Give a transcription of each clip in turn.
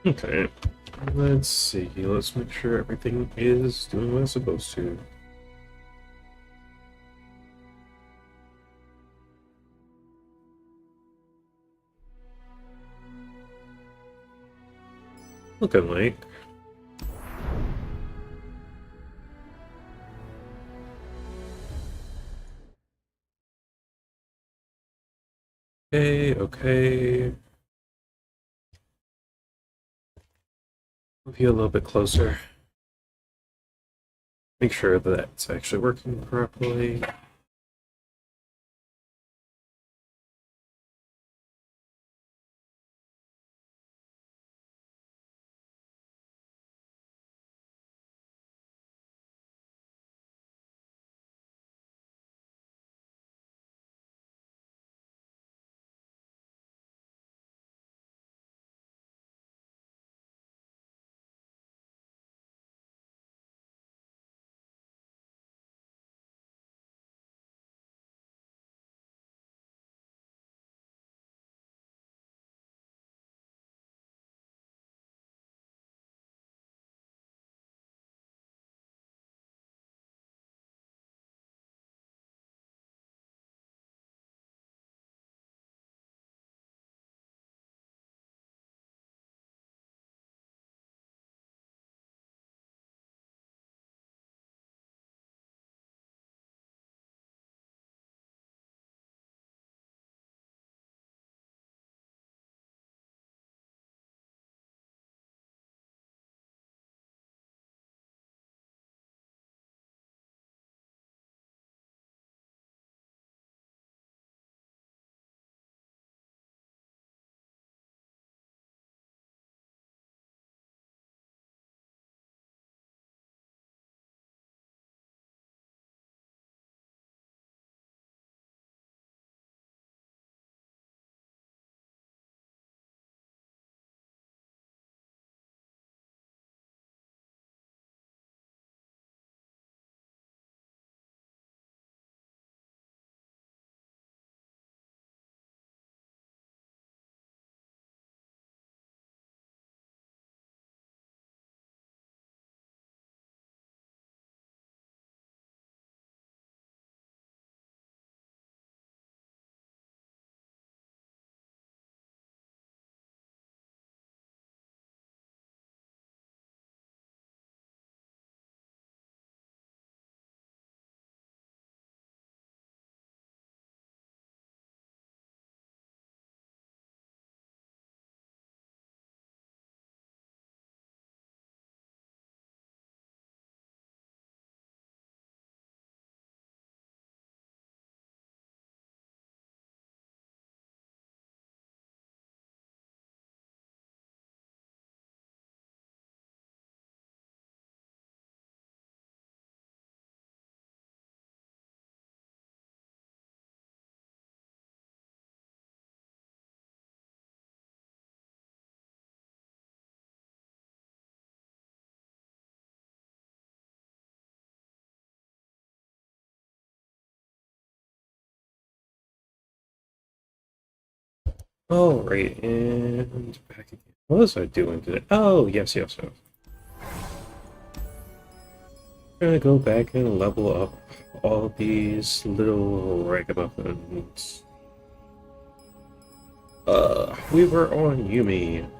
Okay. Let's see. Let's make sure everything is doing what it's supposed to. Looking like. Okay, okay. Move you a little bit closer. Make sure that it's actually working properly. Alright, and back again. What was I doing today? Oh, yes, yes, yes. I'm gonna go back and level up all these little ragamuffins. We were on Yumi. I'm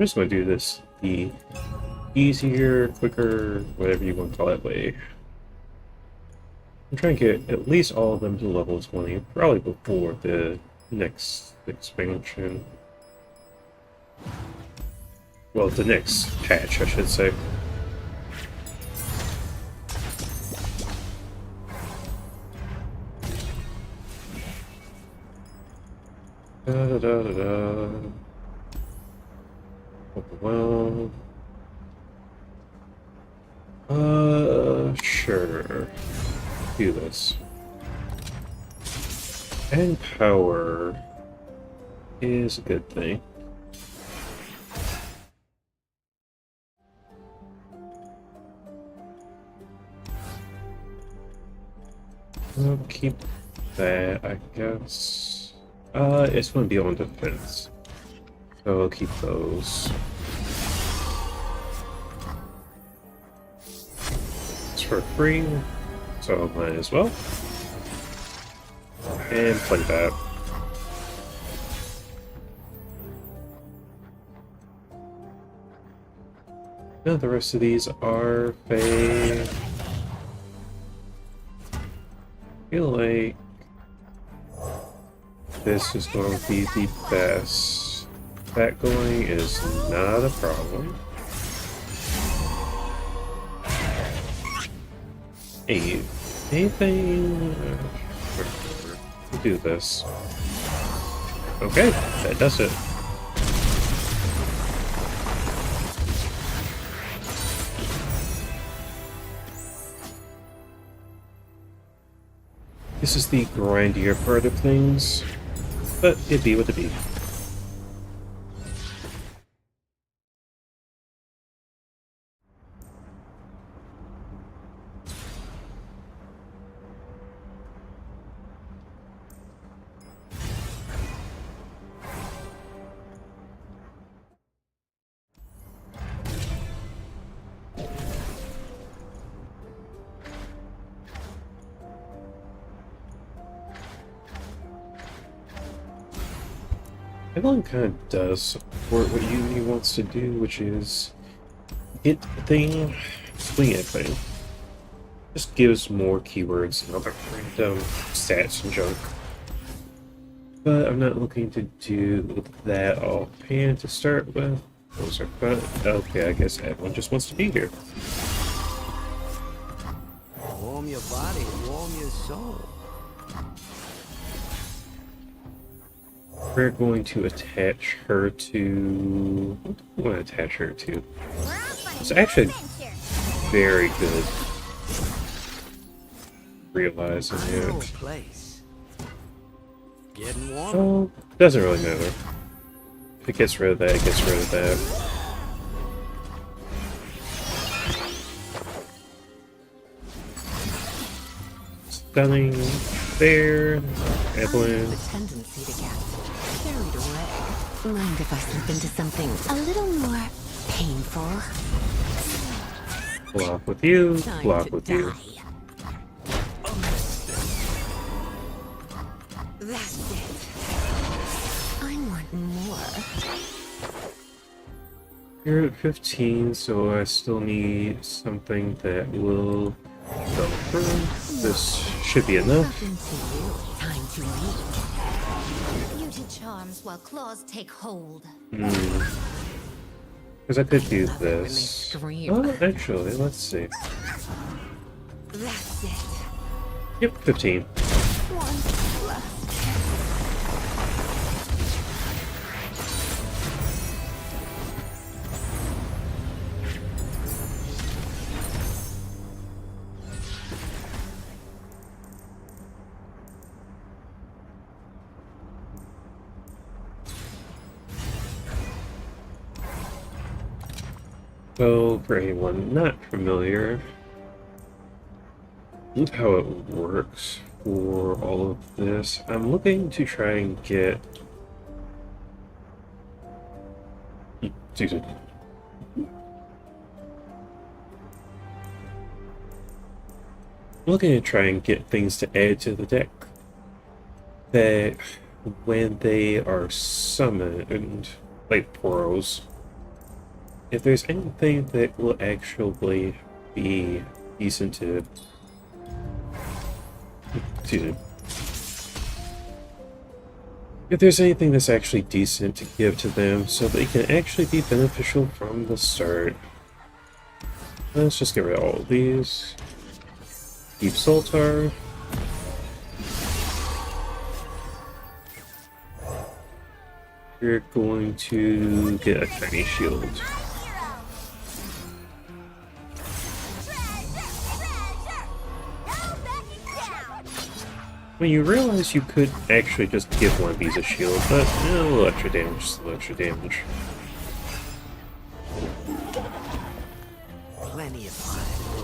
just gonna do this the easier, quicker, whatever you want to call it way. I'm trying to get at least all of them to level 20, probably before the next expansion. Well, the next patch, I should say. Da da da da da. Well, sure. Do this. And power is a good thing. I'll keep that, I guess. It's going to be on defense. So I'll keep those. for free, so might as well. And play that. Now the rest of these are Fae. I feel like this is going to be the best. That going is not a problem. 8. Anything? We'll do this. Okay, that does it. This is the grindier part of things, but it be what it be. Everyone kind of does support what Yuumi wants to do, which is hit thing, swing it thing. Just gives more keywords and other random stats and junk. But I'm not looking to do that offhand to start with. Those are fun. Okay, I guess everyone just wants to be here. Warm your body, warm your soul. We're going to attach her to... What do we want to attach her to? It's actually very good. Realizing it. Place. Getting warm. Oh, doesn't really matter. If it gets rid of that, it gets rid of that. Stunning there. Evelyn. Tendency to get carried away. Mind if I slip into something a little more painful? Block with you. Time Block to with die. you. That's it. I want more. You're at 15, so I still need something that will go through. This should be enough. Nothing to you. Time to leave. Beauty charms while claws take hold. Because I could do Love it when they this. scream. Oh, actually, let's see. That's it. Yep, 15. One left. So, for anyone not familiar with how it works for all of this, I'm looking to try and get... Excuse me. I'm looking to try and get things to add to the deck that when they are summoned, like Poros, if there's anything that will actually be decent to... Excuse me. If there's anything that's actually decent to give to them so they can actually be beneficial from the start. Let's just get rid of all of these. Keep Soltar. You're going to get a tiny shield. When you realize you could actually just give one of these a shield, but a little extra damage, just a little extra damage. Plenty of time to go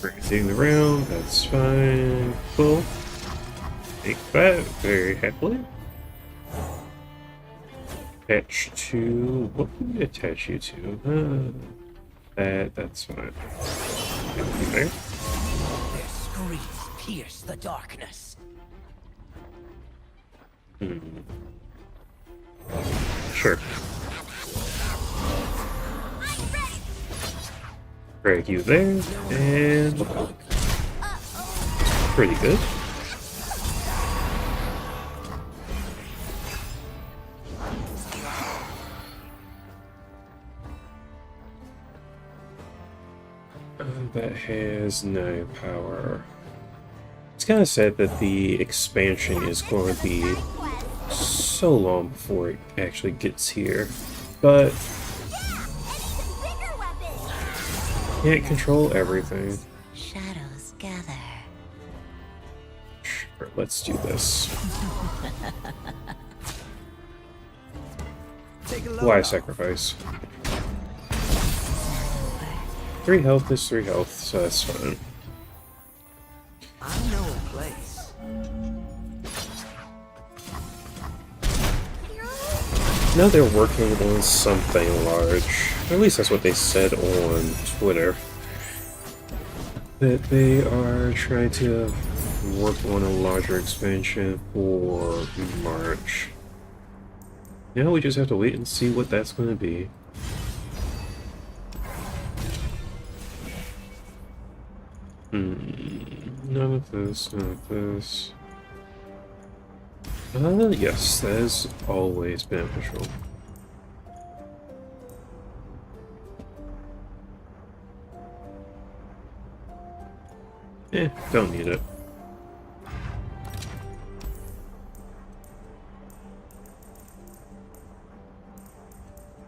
round. Raising the round, that's fine. Cool. Take that very happily. Attach to... What can we attach you to? That's fine. There. Their screams pierce the darkness. Sure. Drag you there, and pretty good. That has no power. It's kind of sad that the expansion is going to be so long before it actually gets here, but can't control everything. Shadows gather. Sure, let's do this. Take a look. Why sacrifice? 3 health is 3 health, so that's fine. I know a place. Now they're working on something large. At least that's what they said on Twitter. That they are trying to work on a larger expansion for March. Now we just have to wait and see what that's going to be. None of this, none of this. Yes, that is always beneficial. Don't need it.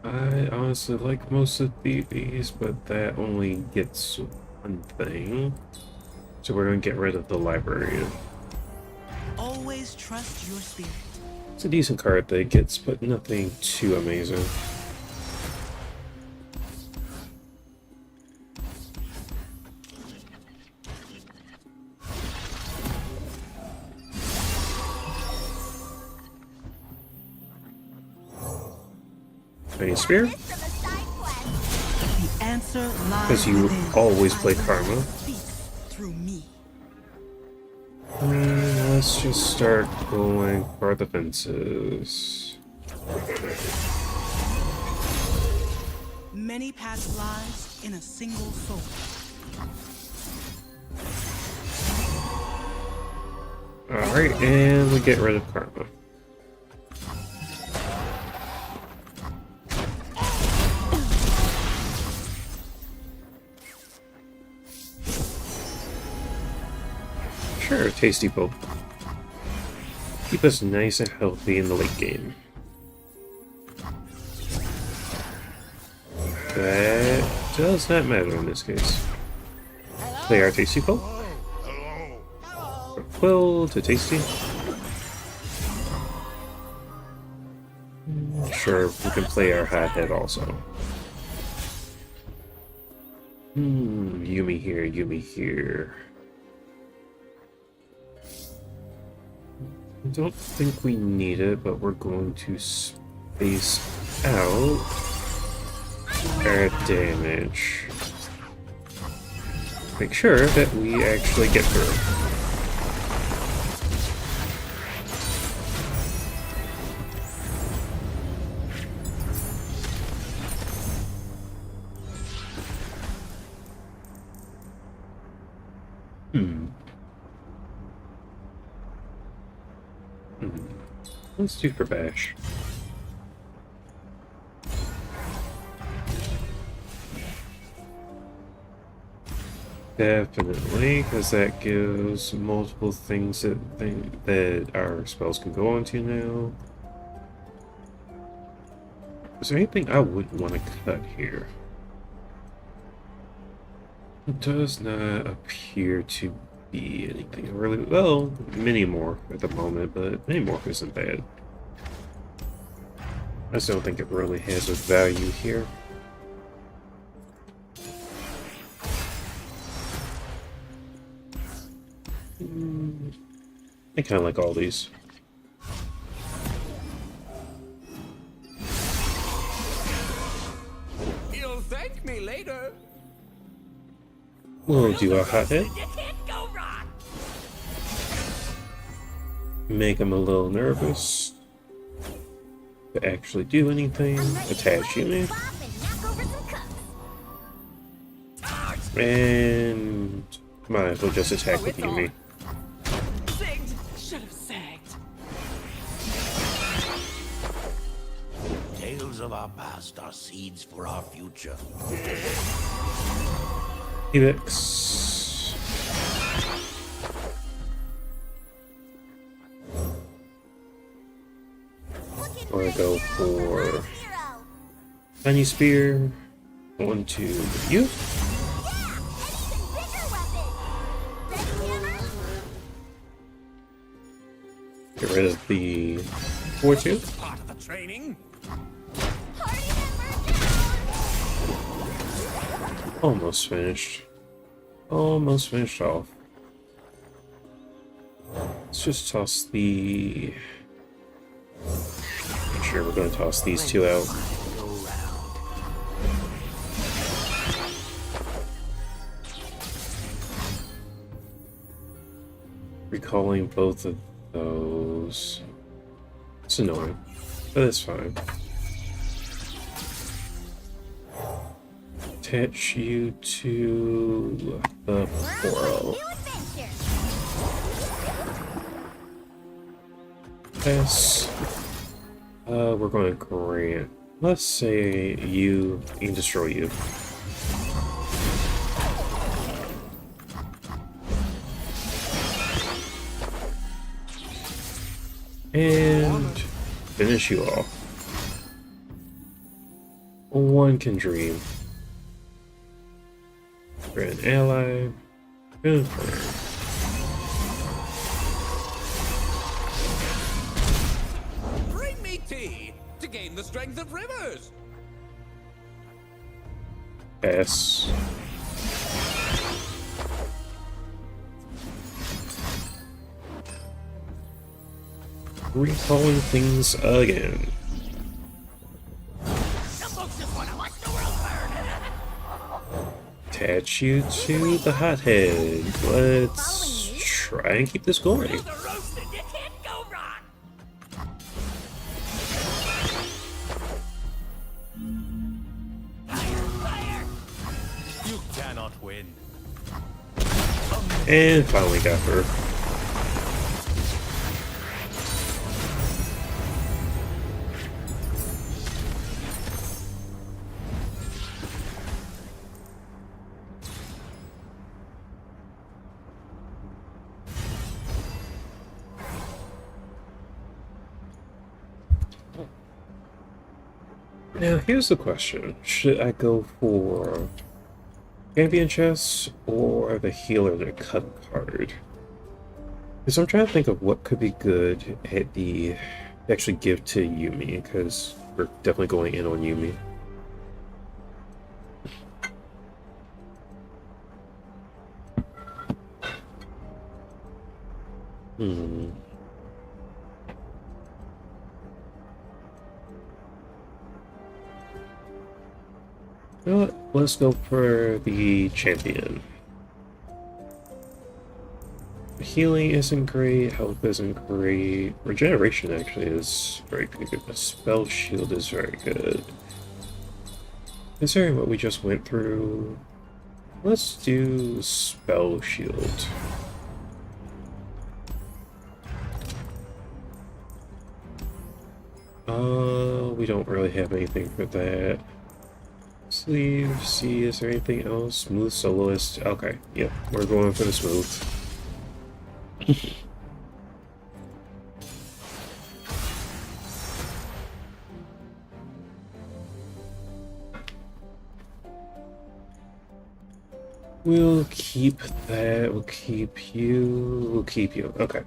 I honestly like most of these, but that only gets one thing. So we're going to get rid of the library. Always trust your spirit. It's a decent card that it gets, but nothing too amazing. Any spear? The answer lies Because you within. always play I will Karma. speak through me. Let's just start going for the fences. Many past lives in a single soul. Alright, and we get rid of Karma. Sure, tasty pulp. Keep us nice and healthy in the late game. That does not matter in this case. Play our tasty pulp. From Quill to tasty. Sure, we can play our hothead also. Yumi here, Yumi here. I don't think we need it, but we're going to space out our damage. Make sure that we actually get through. Let's do for Bash. Definitely, because that gives multiple things that our spells can go onto now. Is there anything I wouldn't want to cut here? It does not appear to be anything really. Well, Minimorph at the moment, but Minimorph isn't bad. I just don't think it really has a value here. I kind of like all these. You'll thank me later. We'll do a hot hit. You can't go wrong. Make him a little nervous to actually do anything. Attach Yumi. And might as well just attack with Yumi. Zigged. Should have sagged. Tales of our past are seeds for our future. Helix. I'm gonna go for Tiny Spear. 1, 2, you. Get rid of the 4-2. Part of the training. Almost finished. Almost finished off. Let's just toss the... Sure, we're gonna toss these two out. Recalling both of those. It's annoying, but it's fine. Attach you to the portal. Yes. We're going to grant. Let's say you can destroy you. And finish you off. One can dream. For an ally. Confirm. Bring me tea to gain the strength of rivers. Pass. Recalling things again. Some folks just want to watch the world burn. Attach you to the hothead. Let's try and keep this going. The roasted, you can't go wrong. Fire! You cannot win. And finally got her. Now, here's the question. Should I go for champion chess or the healer to cut card? Because I'm trying to think of what could be good at the actually give to Yumi, because we're definitely going in on Yumi. You know what? Let's go for the champion. Healing isn't great, health isn't great. Regeneration actually is very good. The spell shield is very good. Considering what we just went through, let's do spell shield. We don't really have anything for that. Sleeve, see, is there anything else? Smooth soloist. Okay, yep, we're going for the smooth. We'll keep that, we'll keep you, we'll keep you. Okay.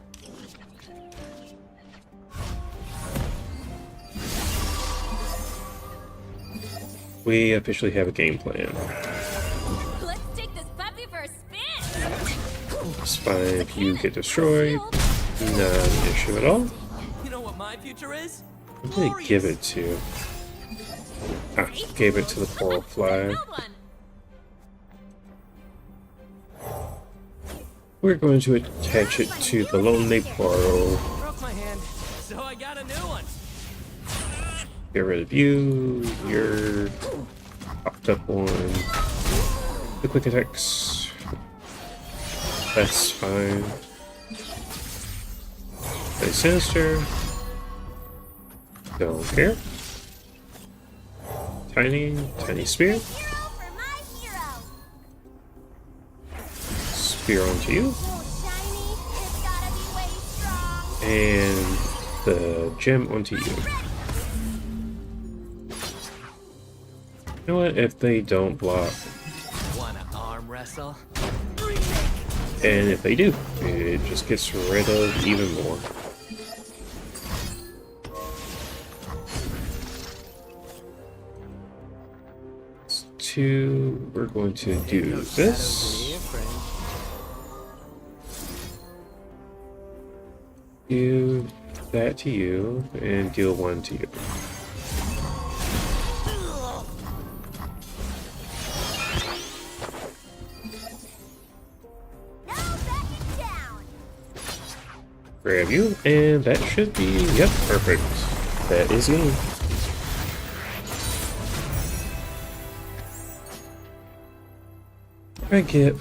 We officially have a game plan. Let's take this puppy for a spin. It's fine if you get destroyed. Not an issue at all. You know what my future is? I'm gonna give it to... Ah, gave it to the coral fly. Build one. we're going to attach it to the Lonely Portal. Broke my hand, so I got a new one. Get rid of you. You're popped up on the quick attacks. That's fine. Play Sinister. Don't care. Tiny Spear. Hero for my hero. Spear onto you. So shiny, it's gotta be way strong. And the gem onto you. You know what? If they don't block, Wanna arm wrestle? and if they do, it just gets rid of even more. We're going to do this. Do that to you, and deal 1 to you. No backing down. Grab you, and that should be, yep, perfect. That is game. I get,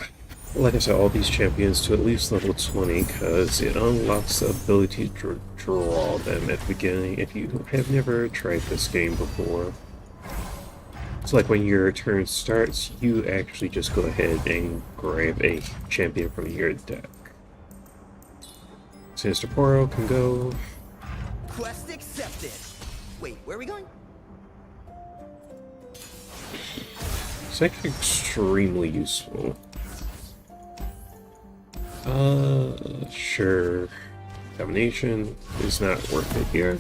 like I said, all these champions to at least level 20 because it unlocks the ability to draw them at the beginning if you have never tried this game before. It's like when your turn starts, you actually just go ahead and grab a champion from your deck. Sinister Poro can go. Quest accepted. Wait, where are we going? It's actually extremely useful. Sure. Domination is not worth it here.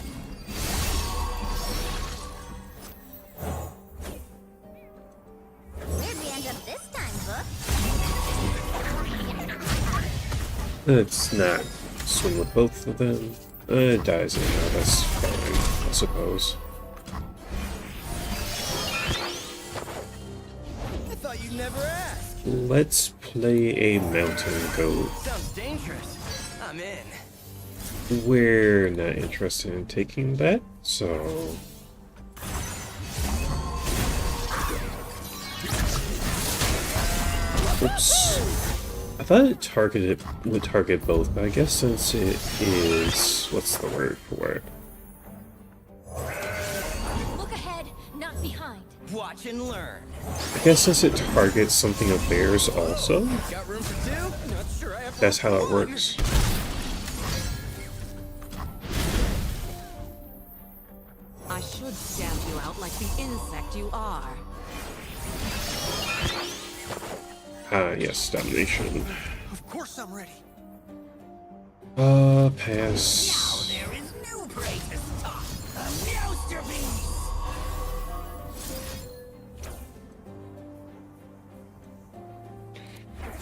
Where'd we end up this time, Book? Let's not swing with both of them. It dies anyhow, that's fine, I suppose. I thought you'd never ask. Let's play a mountain goat. Sounds dangerous. I'm in. We're not interested in taking that, so... Oops. I thought it would target both, but I guess since it is... what's the word for it? Look ahead, not behind. Watch and learn. I guess since it targets something of theirs also, Got room for two? Not sure I have. that's how it works. I should stamp you out like the insect you are. Ah, yes, domination. Of course I'm ready. Pass. There is new prey to stop. A masterpiece.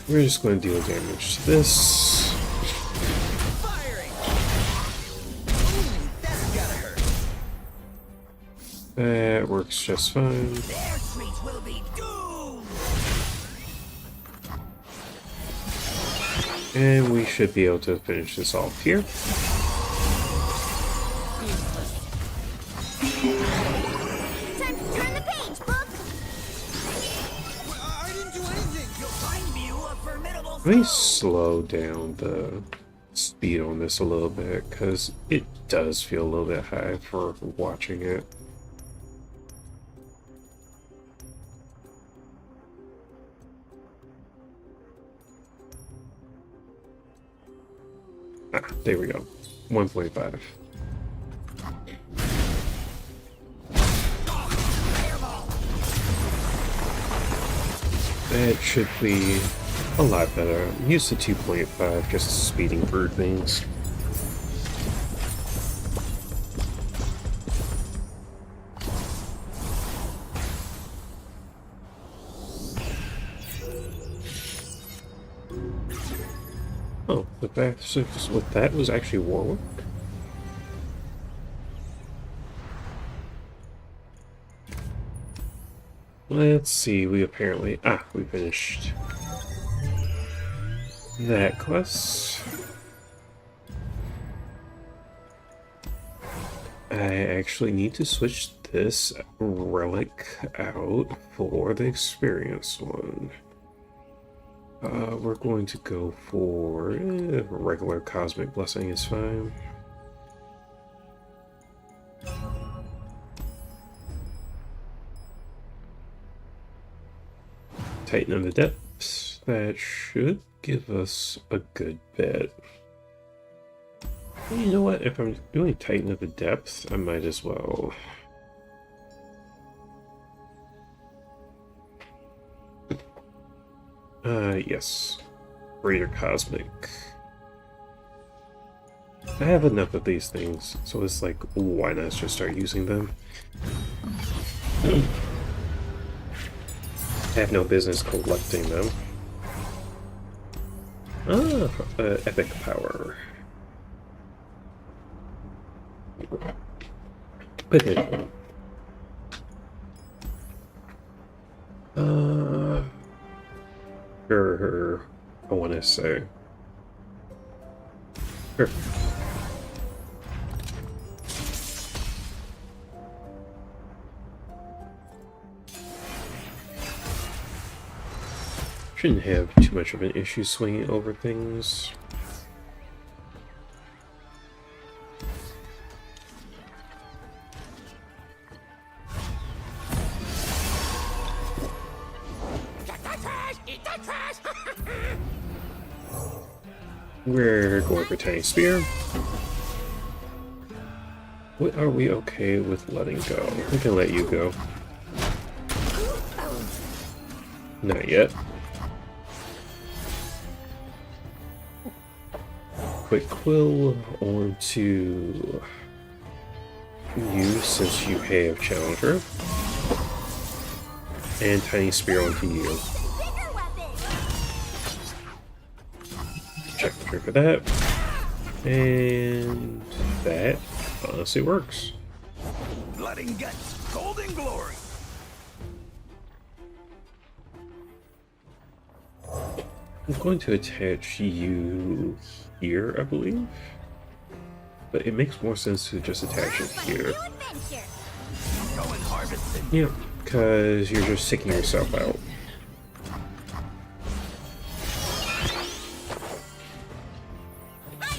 We're just going to deal damage to this. Firing. Ooh, that's gotta hurt. That works just fine. Their treats will be doomed. And we should be able to finish this off here. Time to turn the page, Book. I didn't do anything. You'll find me a formidable Let me slow down the speed on this a little bit, because it does feel a little bit high for watching it. Ah, there we go. 1.5. That should be a lot better. I'm used to 2.5, just speeding through things. Oh, the back six with that was actually Warwick. Let's see, we apparently... we finished. that quest. I actually need to switch this relic out for the experienced one. We're going to go for regular cosmic blessing is fine. Titan of the Depths. That should give us a good bet. You know what? If I'm doing Titan of the Depths, I might as well. Yes. Greater Cosmic. I have enough of these things, so it's like, why not just start using them? I have no business collecting them. Epic Power. Potential. Sure, I want to say. Sure. Shouldn't have too much of an issue swinging over things. We're going for Tiny Spear. What are we okay with letting go? We can let you go. Not yet. Quick Quill onto you since you have Challenger. And Tiny Spear onto you. Bigger weapon. Check the trigger for that. And that honestly works. Blood and guts, golden glory. I'm going to attach you here, I believe. But it makes more sense to just attach it here. New adventure. Going harvesting. Yeah, because you're just taking yourself out.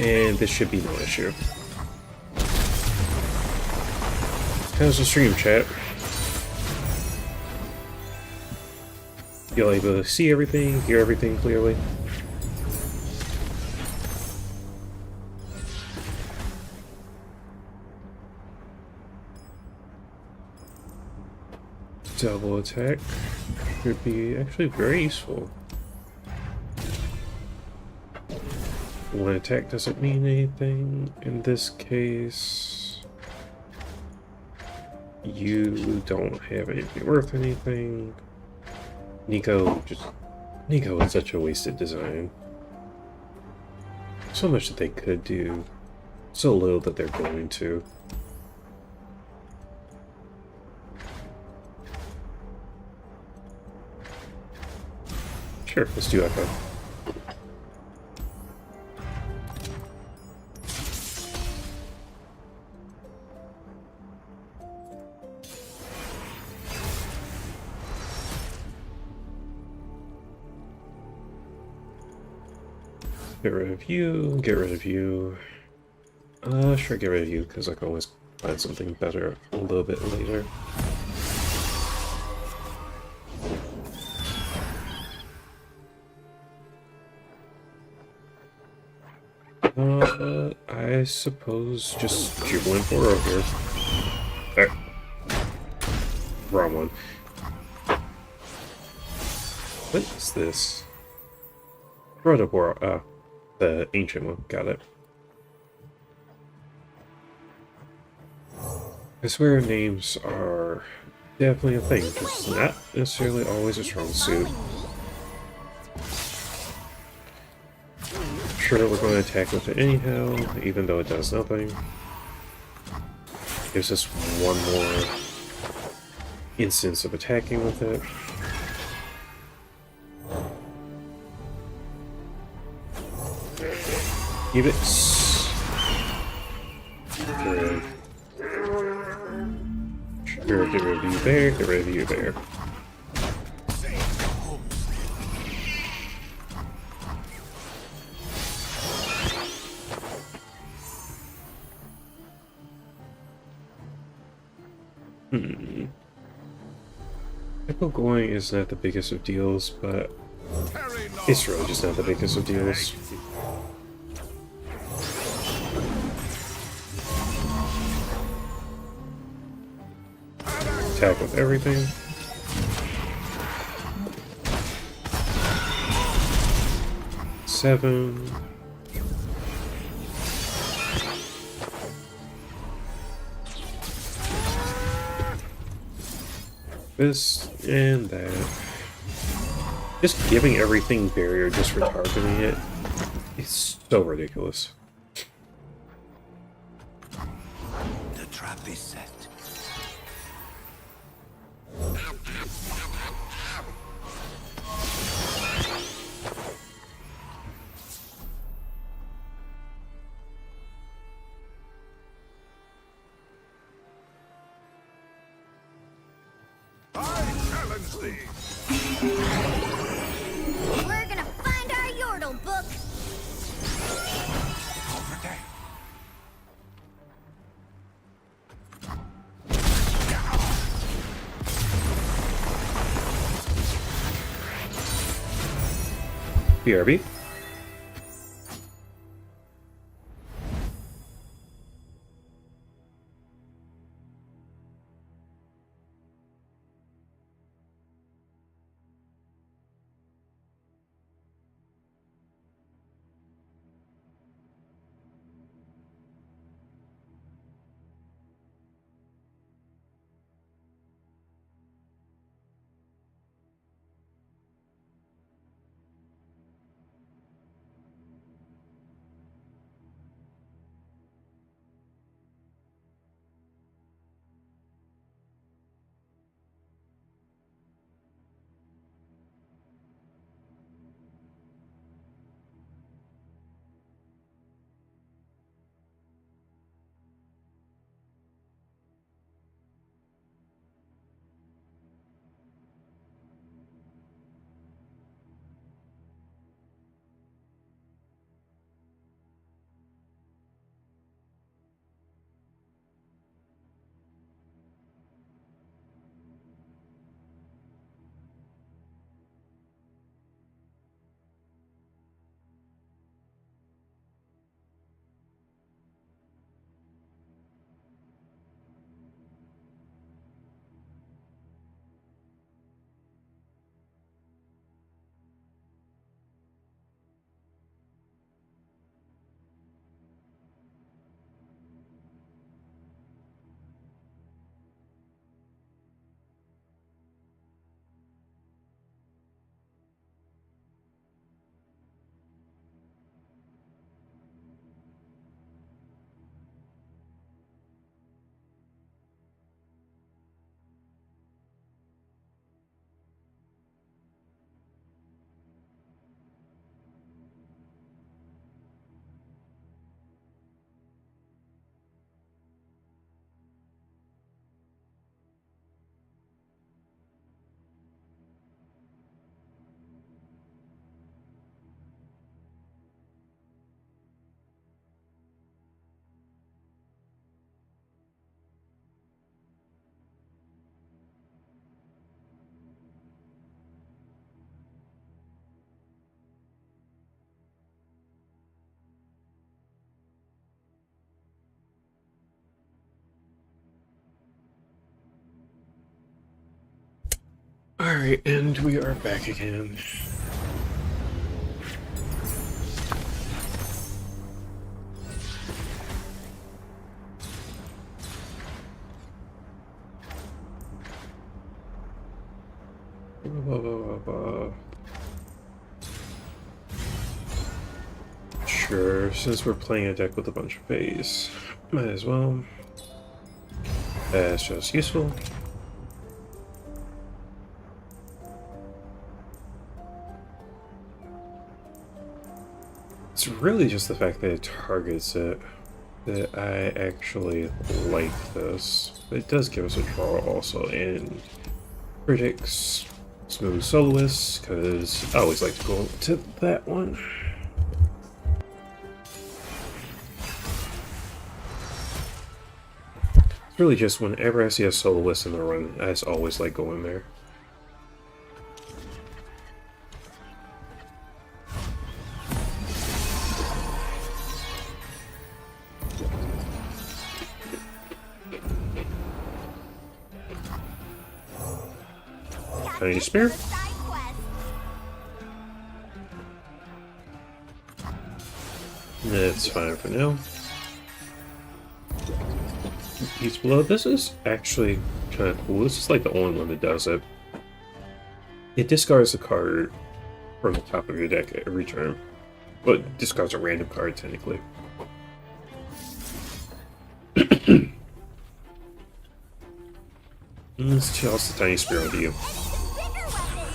And this should be no issue. How's the stream, chat? You'll able to see everything, hear everything clearly? Double attack could be actually very useful. One attack doesn't mean anything in this case. You don't have anything worth anything. Nico is such a wasted design. So much that they could do, so little that they're going to. Sure, let's do Echo. Get rid of you, get rid of you. Sure, get rid of you, because I can always find something better a little bit later. I suppose just Jubilant Boro here. Wrong one. What is this? Rhodoboro, the ancient one, got it. I swear names are definitely a thing, just not necessarily always a strong suit. Sure, we're going to attack with it anyhow, even though it does nothing. Gives us one more instance of attacking with it. Keep it. Get rid. Sure, get rid of you there, get rid of you there. Echo going is not the biggest of deals, but it's really just not the biggest of deals. Attack with everything. Seven. This and that. Just giving everything barrier just for targeting it is so ridiculous. The trap is set. I challenge thee. We're gonna find our Yordle book. Over there. BRB. Alright, and we are back again. Sure, since we're playing a deck with a bunch of phase, might as well. That's just useful. It's really just the fact that it targets it that I actually like this. But it does give us a draw also, and critics, smooth soloists, because I always like to go to that one. It's really just whenever I see a soloist in the run, I just always like going there. Tiny spear. Side quest. That's fine for now. Peace Below. This is actually kind of cool. This is like the only one that does it. It discards a card from the top of your deck every turn. But discards a random card, technically. Let's toss the Tiny Spear onto you. Bigger weapon.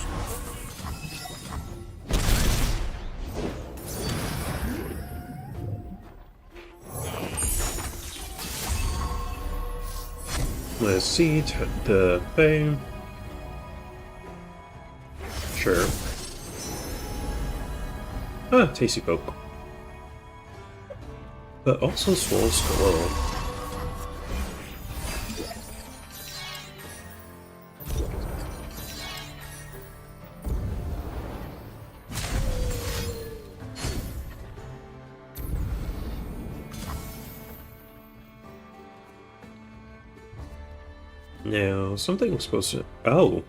Let's see, the thing. Sure. Ah, Tasty Poke. But also Swole Skull. Now, something was supposed to... Oh!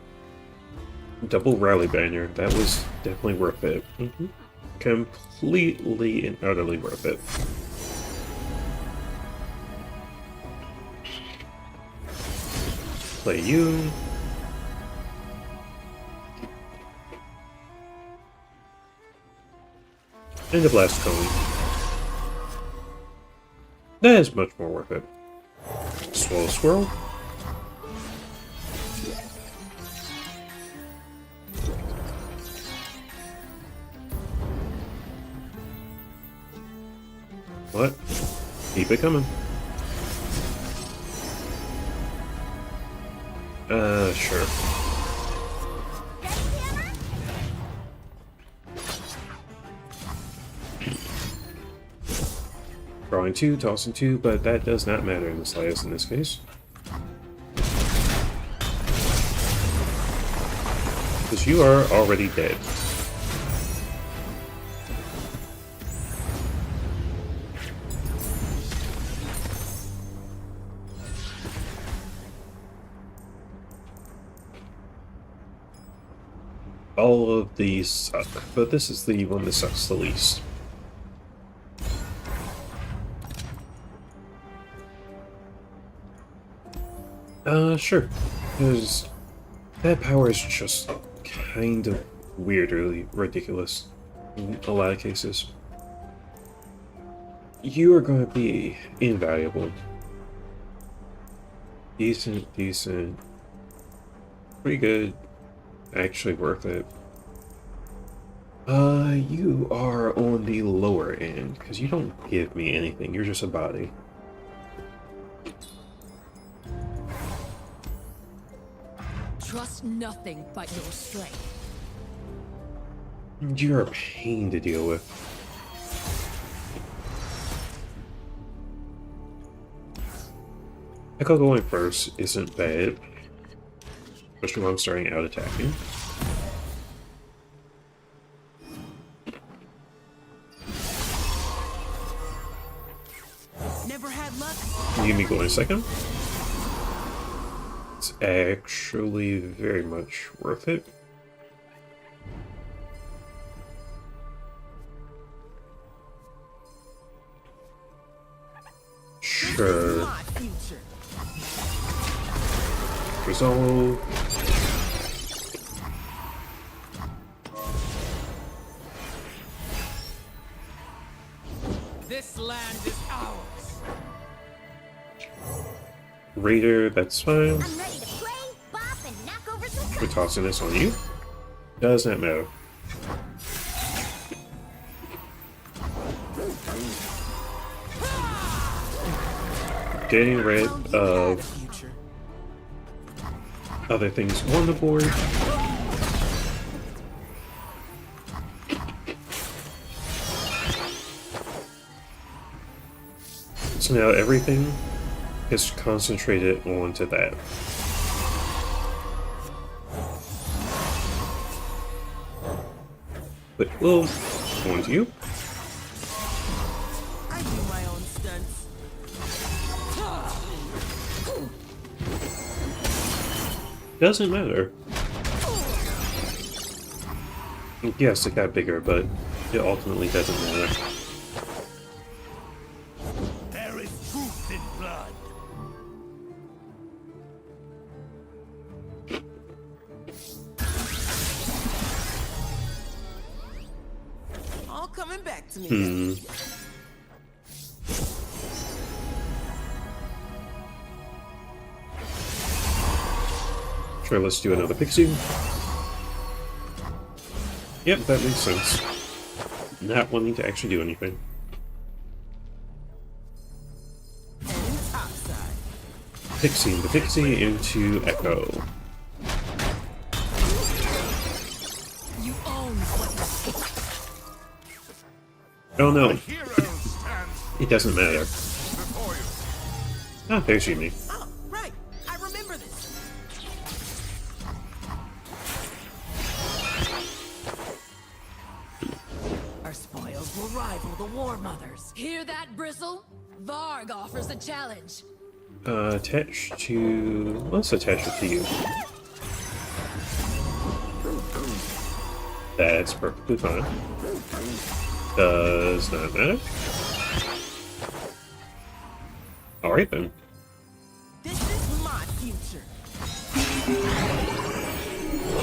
Double Rally Banner. That was definitely worth it. Completely and utterly worth it. Play you. And a Blast Cone. That is much more worth it. Swallow Squirrel. What? Keep it coming. Sure. Drawing 2, tossing 2, but that does not matter in the slightest in this case. Because you are already dead. All of these suck, but this is the one that sucks the least. Sure. Because that power is just kind of weirdly ridiculous in a lot of cases. You are going to be invaluable. Decent, decent. Pretty good. Actually worth it. You are on the lower end, because you don't give me anything, you're just a body. Trust nothing but your strength. You're a pain to deal with. Echo going first isn't bad, especially when I'm starting out attacking. Never had luck. You me going second? It's actually very much worth it. Sure. My future. Resolve. This land is ours. Raider, that's fine. I'm ready to play, bop, and knock over some We're cookies. tossing this on you. Does not matter. Getting rid Well, you had a of future. other things on the board. So now everything is concentrated onto that. But we'll go on to you. I do my own stunts. Doesn't matter. Yes, it got bigger, but it ultimately doesn't matter. There is truth in blood. All coming back to me. Hmm. Sure, let's do another pixie. Yep, that makes sense. Not wanting to actually do anything. And topside. Pixie the pixie into Echo. You own what Oh no, Hero stands it doesn't matter. before you. Ah, there's Yumi. Oh, right. I remember this. Our spoils will rival the War Mothers. Hear that, Bristle? Varg offers a challenge. Attach to... Let's attach it to you. That's perfectly fine. Does not matter. Alright then. This is my future.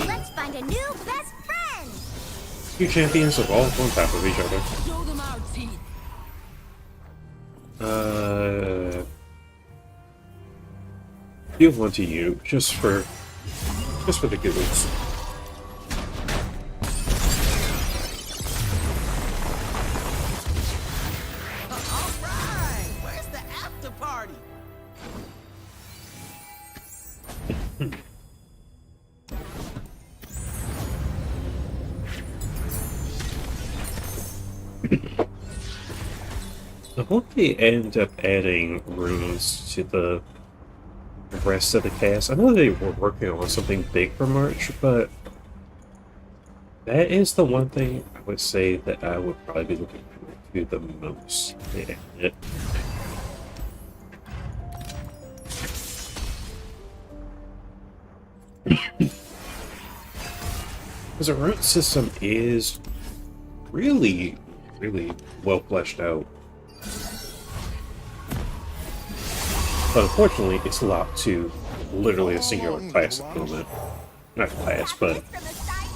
Let's find a new best friend. Two champions of all on top of each other. Show them our teeth. Give one to you, just for the giggles. All right. Where's the after party? I hope they end up adding runes to the rest of the cast. I know they were working on something big for March, but that is the one thing I would say that I would probably be looking forward to the most. Yeah. Because the rune system is really well fleshed out. But unfortunately, it's locked to literally a singular class at the moment. Not class, but From a side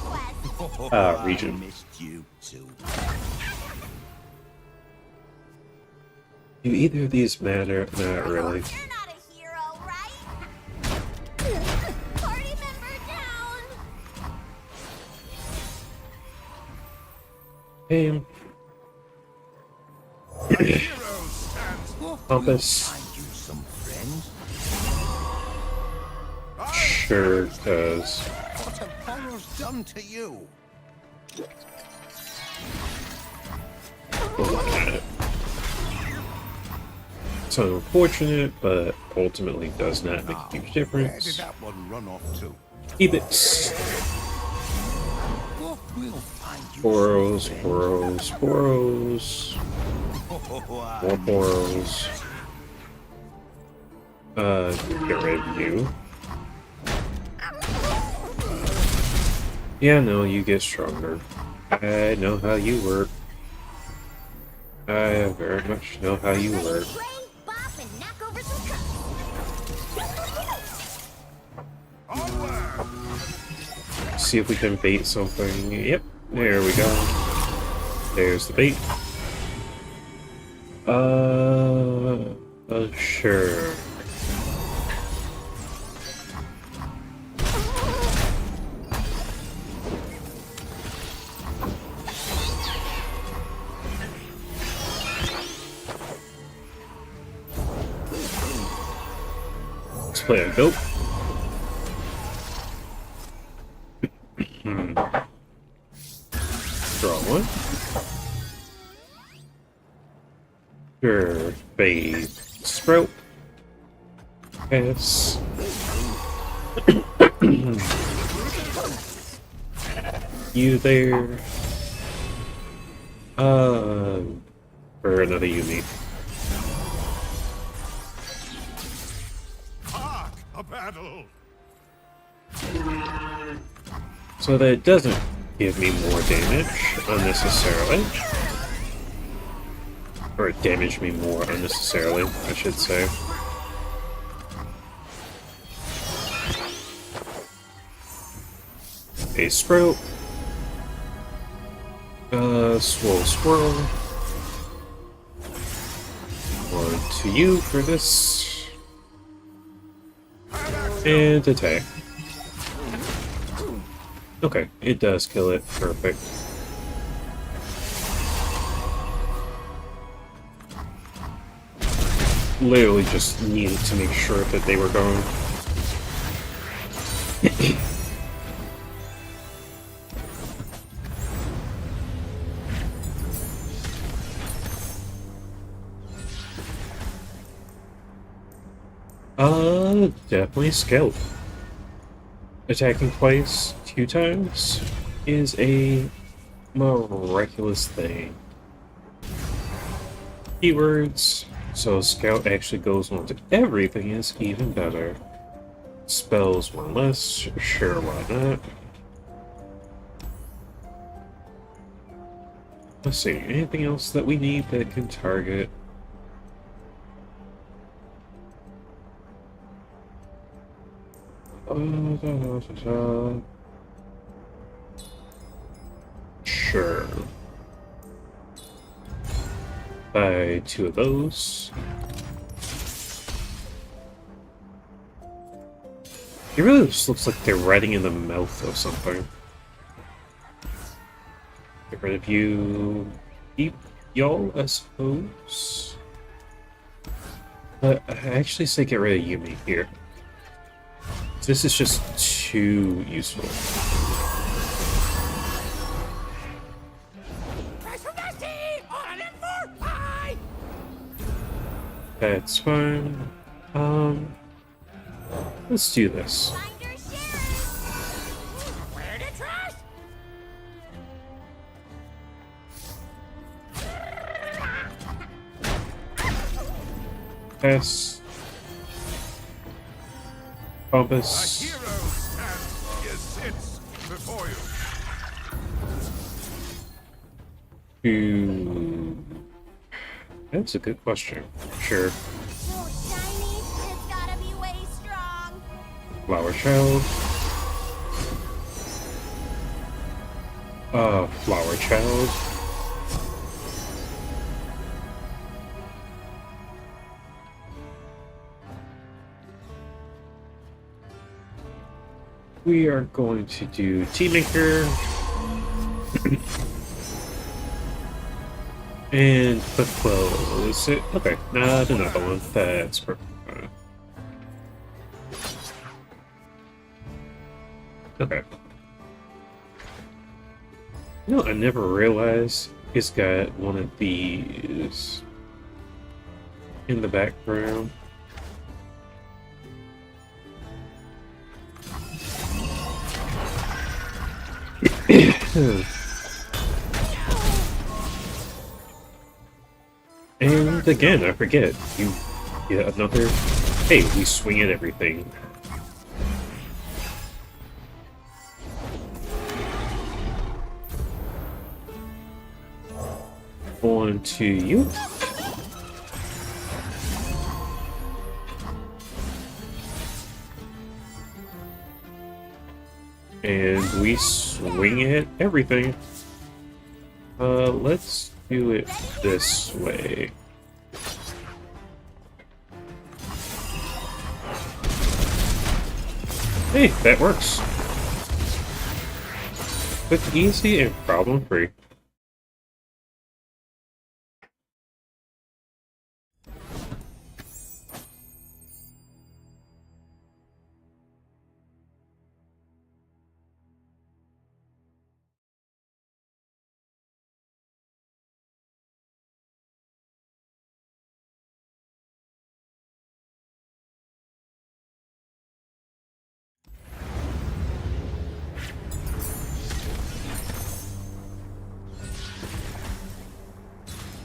quest. region. Missed you too. Do either of these matter? Not really. You're not a hero, right? Party member down. Hey, Hero stands. compass. Find you some friends. Sure does. What have horrors done to you? We'll look at it. It's unfortunate, but ultimately does not make a huge Where did difference. that one run off to? Keep it. We'll find you Boros, some Boros, Boros. More Boros. Get rid of you. Yeah, no, you get stronger. I know how you work. I very much know how you work. Play, bop, and knock over some cups. See if we can bait something. Yep, there we go. There's the bait. Sure. Let's play a goat. Draw one. Sure, fade. Sprout. Pass. You there. For another Yumi. Hark! A battle! So that it doesn't give me more damage unnecessarily. Or damage me more unnecessarily, I should say. A Sprout. Swole Squirrel. One to you for this. And attack. Okay, it does kill it. Perfect. Literally just needed to make sure that they were gone. Definitely Scout. Attacking twice, 2 times, is a miraculous thing. Keywords, so Scout actually goes on to everything is even better. Spells one less, sure, why not? Let's see, anything else that we need that can target? Sure. Buy 2 of those. It really just looks like they're riding in the mouth of something. Get rid of you. Keep y'all, I suppose. But I actually say get rid of Yumi here. This is just too useful. Press from Dusty! On and for high! That's fine. Let's do this. Find your share. Where to trust? Pass. A Compass. hero stands, he sits before you. That's a good question. Sure. So shiny, it's gotta be way strong. Flower Child. Flower Child. We are going to do Teamaker. And the close it. Okay, not another one. That's perfect. Okay. You know, I never realized it's got one of these in the background. And again, I forget. You get another. Hey, we swing at everything. On to you. And we swing at everything. Let's do it this way. Hey, that works. Quick, easy, and problem-free.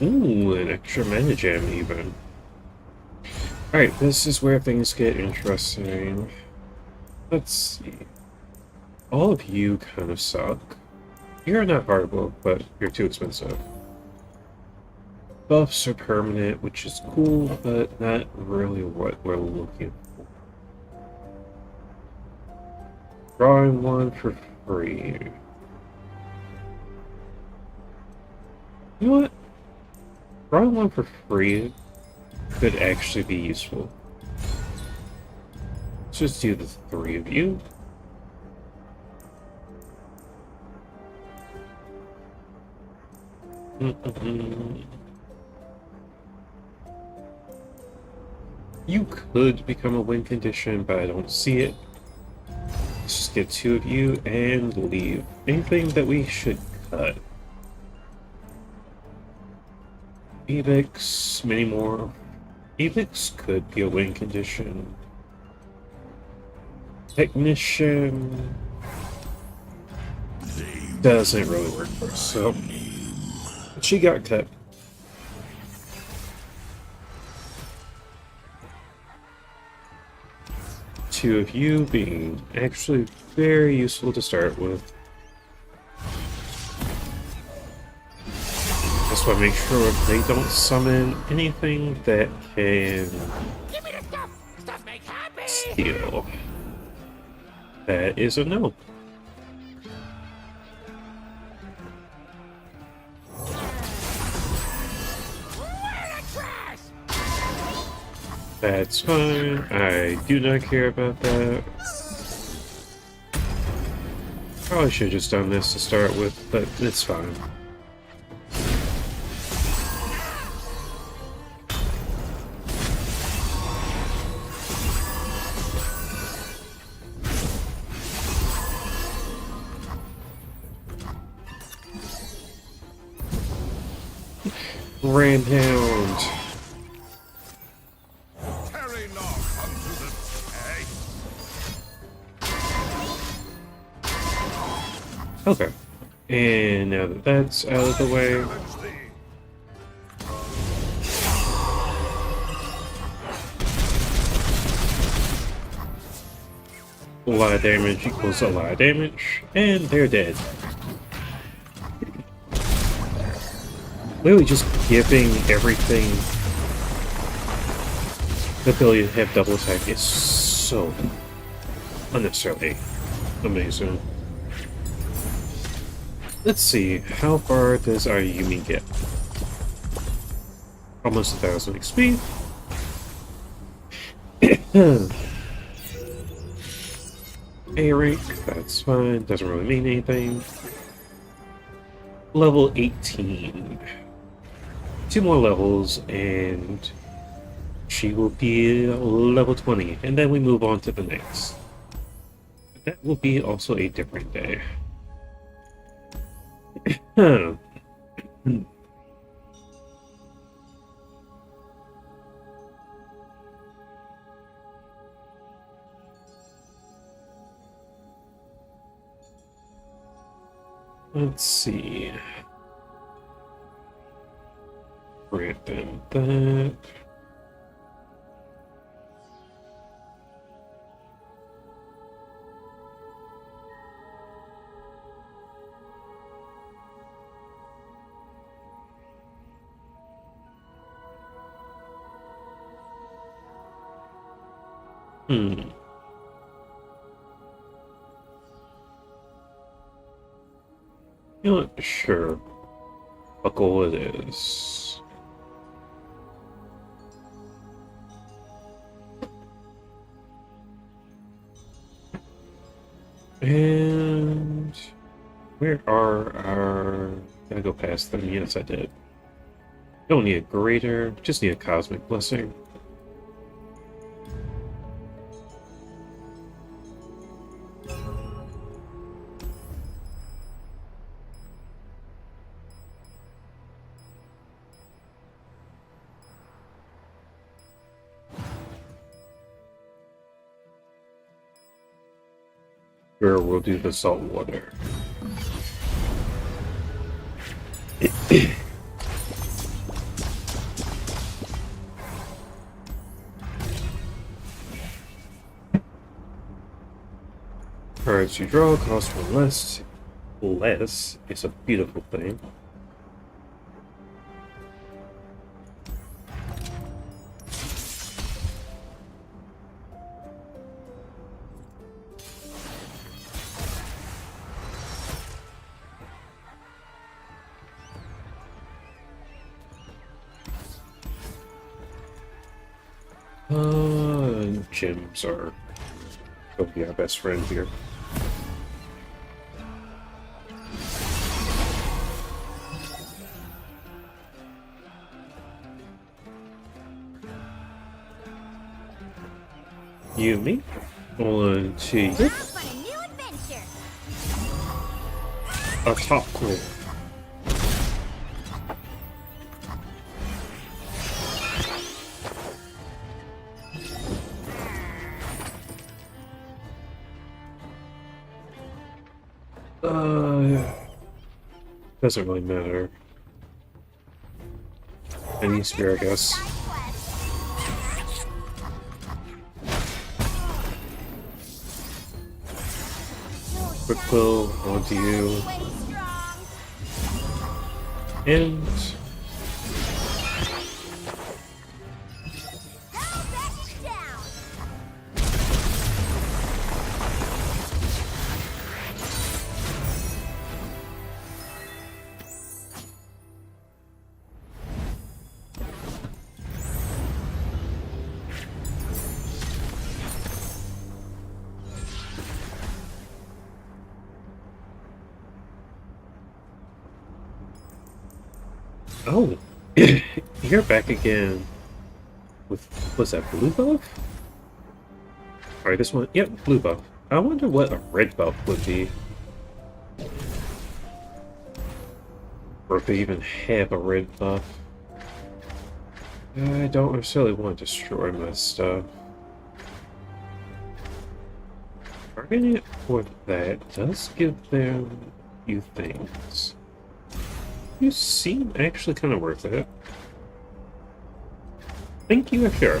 Ooh, an extra mana gem even. Alright, this is where things get interesting. Let's see. All of you kind of suck. You're not horrible, but you're too expensive. Buffs are permanent, which is cool, but not really what we're looking for. Drawing one for free. You know what? Drawing one for free could actually be useful. Let's just do the 3 of you. You could become a win condition, but I don't see it. Let's just get 2 of you and leave. Anything that we should cut? Evix, many more. Evix could be a win condition. Technician doesn't really work for us, so she got cut. Two of you being actually very useful to start with. Just want to make sure they don't summon anything that can Give me the stuff! Stuff makes happy! steal. That is a no. Where the trash? That's fine. I do not care about that. Probably should have just done this to start with, but it's fine. Ramhound. Tarry not unto the egg. Okay. And now that that's out of the way, Challenge thee. a lot of damage equals a lot of damage, and they're dead. Literally just giving everything the ability to have double attack is so unnecessarily amazing. Let's see, how far does our Yumi get? Almost 1,000 XP. A rank, that's fine, doesn't really mean anything. Level 18. 2 more levels and she will be level 20, and then we move on to the next. That will be also a different day. Let's see. Grant them that. You know what? Sure. Buckle it is. And where are our... Did I go past them? Yes, I did. Don't need a greater, just need a cosmic blessing. Sure, we'll do the salt water. Cards you draw cost one less. Less is a beautiful thing. Gems are going to be our best friend here. Yumi, on to you. Off on a new adventure. A top cool. Doesn't really matter. Any spear, I guess. Side quest. Quick pull onto you. Way strong. And Hell back it down. oh, you're back again. With what's that, blue buff? Alright, this one, yep, blue buff. I wonder what a red buff would be. Or if they even have a red buff. I don't necessarily want to destroy my stuff. Targeting it for that does give them a few things. You seem actually kind of worth it. Thank you, sure.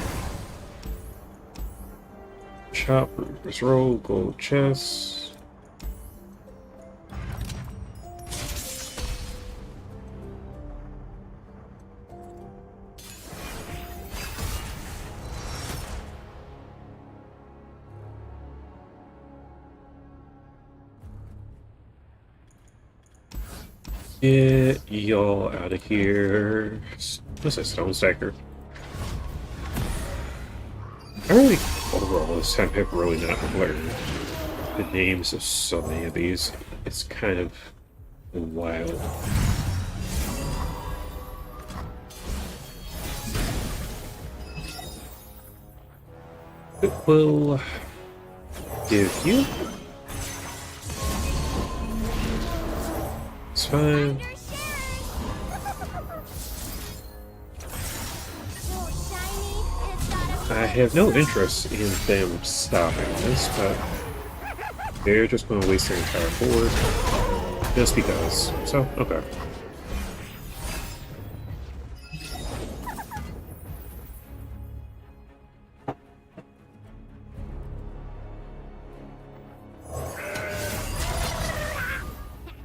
Chop, Reaper's Roll, gold chest. Get y'all out of here. What's that, Stone Stacker? I really, overall, this time I've really not learned the names of so many of these. It's kind of wild. It will give you. It's fine. I have no interest in them stopping this, but they're just going to waste their entire board just because. So, okay.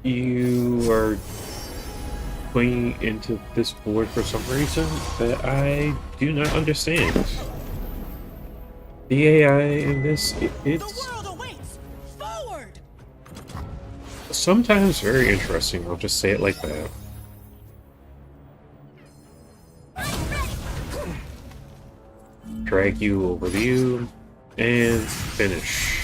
You are going into this board for some reason that I do not understand. The AI in this, it's The world awaits! Forward! sometimes very interesting, I'll just say it like that. Drag you over to you, and finish.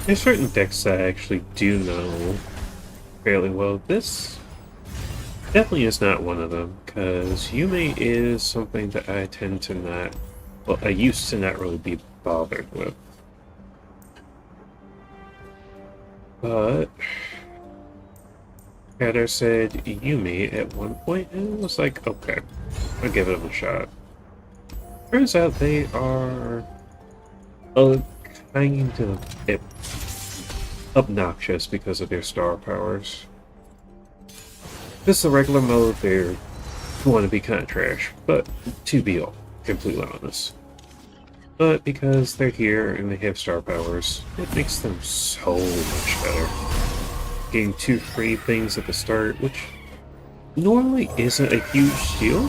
There's certain decks that I actually do know fairly well. This definitely is not one of them, because Yume is something that I tend to not, well, I used to not really be bothered with. But Heather said Yume at one point, and it was like, okay, I'll give it a shot. Turns out they are a kind of obnoxious because of their star powers. Because the regular mode, they're going to be kind of trash, but to be completely honest. But because they're here and they have star powers, it makes them so much better. Getting 2 free things at the start, which normally isn't a huge deal.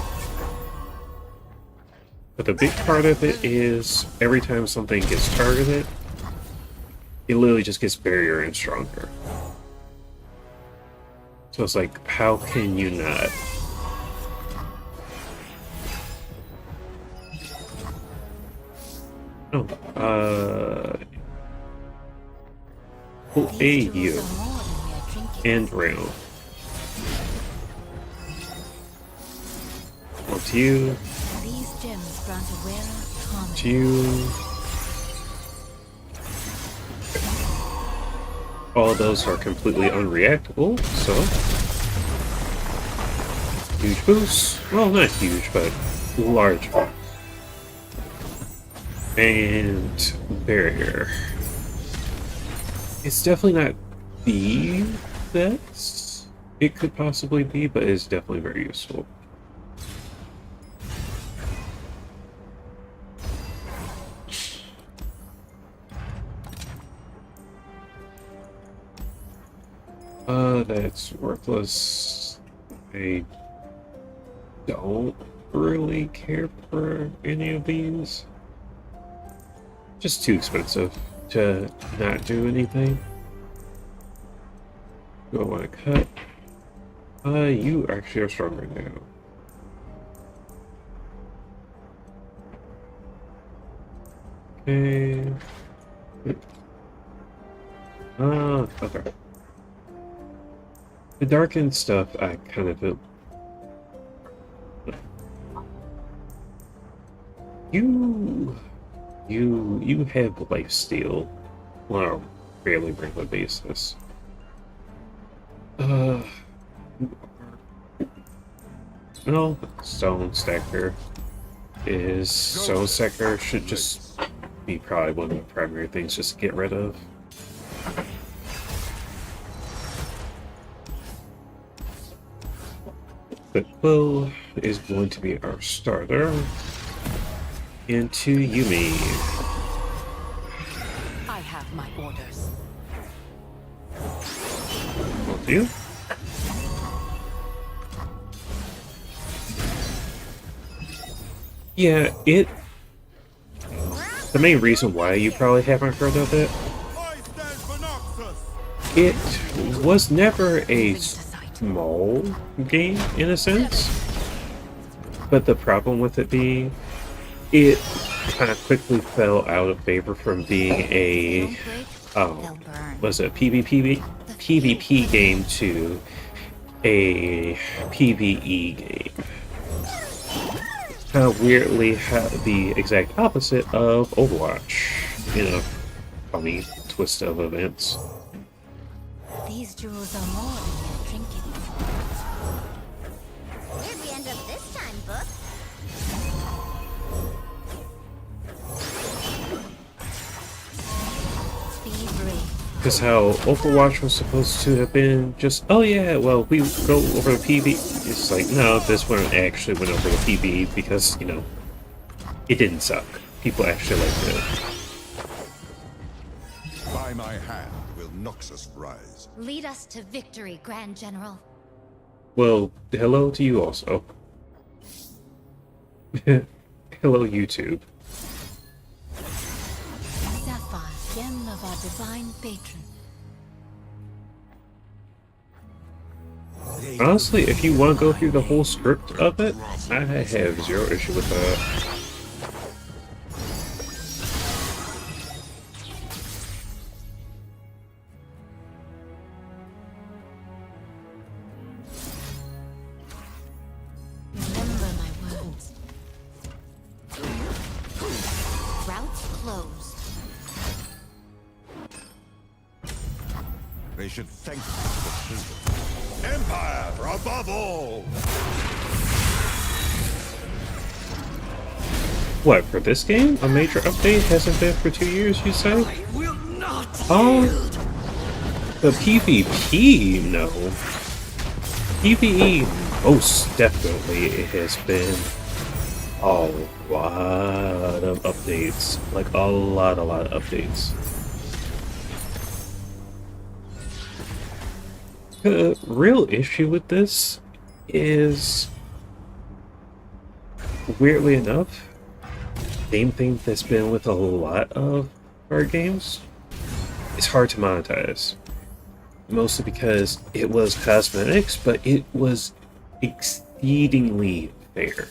But the big part of it is every time something gets targeted, it literally just gets bigger and stronger. So it's like, how can you not? Oh, pull A you and round. Onto you. These gems grant a rarer harmony. To you. All those are completely unreactable, so huge boost. Well, not huge, but large boost. And barrier. It's definitely not the best it could possibly be, but it's definitely very useful. That's worthless. I don't really care for any of these. Just too expensive to not do anything. Do I want to cut? You actually are stronger now. Okay. Okay. The darkened stuff, I kind of feel. You have lifesteal on a fairly regular basis. No, Stone Stacker is Stone Stacker should just be probably one of the primary things just to get rid of. But Will is going to be our starter. Into Yumi. I have my orders. Will do. Yeah, the main reason why you probably haven't heard of it, I stand for Noxus. it was never a small game in a sense, but the problem with it being, it kind of quickly fell out of favor from being a was it a PvP game to a PvE game. Kind of weirdly the exact opposite of Overwatch in a funny twist of events. These jewels are more than mere trinkets. Where'd we end up this time, Book? Be brave. Because how Overwatch was supposed to have been just, oh yeah, well, we go over the PvE. It's like, no, this one actually went over the PvE because, you know, it didn't suck. People actually liked it. By my hand will Noxus rise. Lead us to victory, Grand General. Well, hello to you also. Hello, YouTube. Sapphire, gem of our divine patron. Honestly, if you want to go through the whole script of it, I have zero issue with that. Remember my words. Routes closed. They should thank me for the shield. Empire above all! What, for this game? A major update hasn't been for 2 years, you say? I will not Oh, the PvP, no. PvE, most definitely, it has been a lot of updates. Like, a lot of updates. The real issue with this is, weirdly enough, same thing that's been with a lot of card games. It's hard to monetize. Mostly because it was cosmetics, but it was exceedingly fair.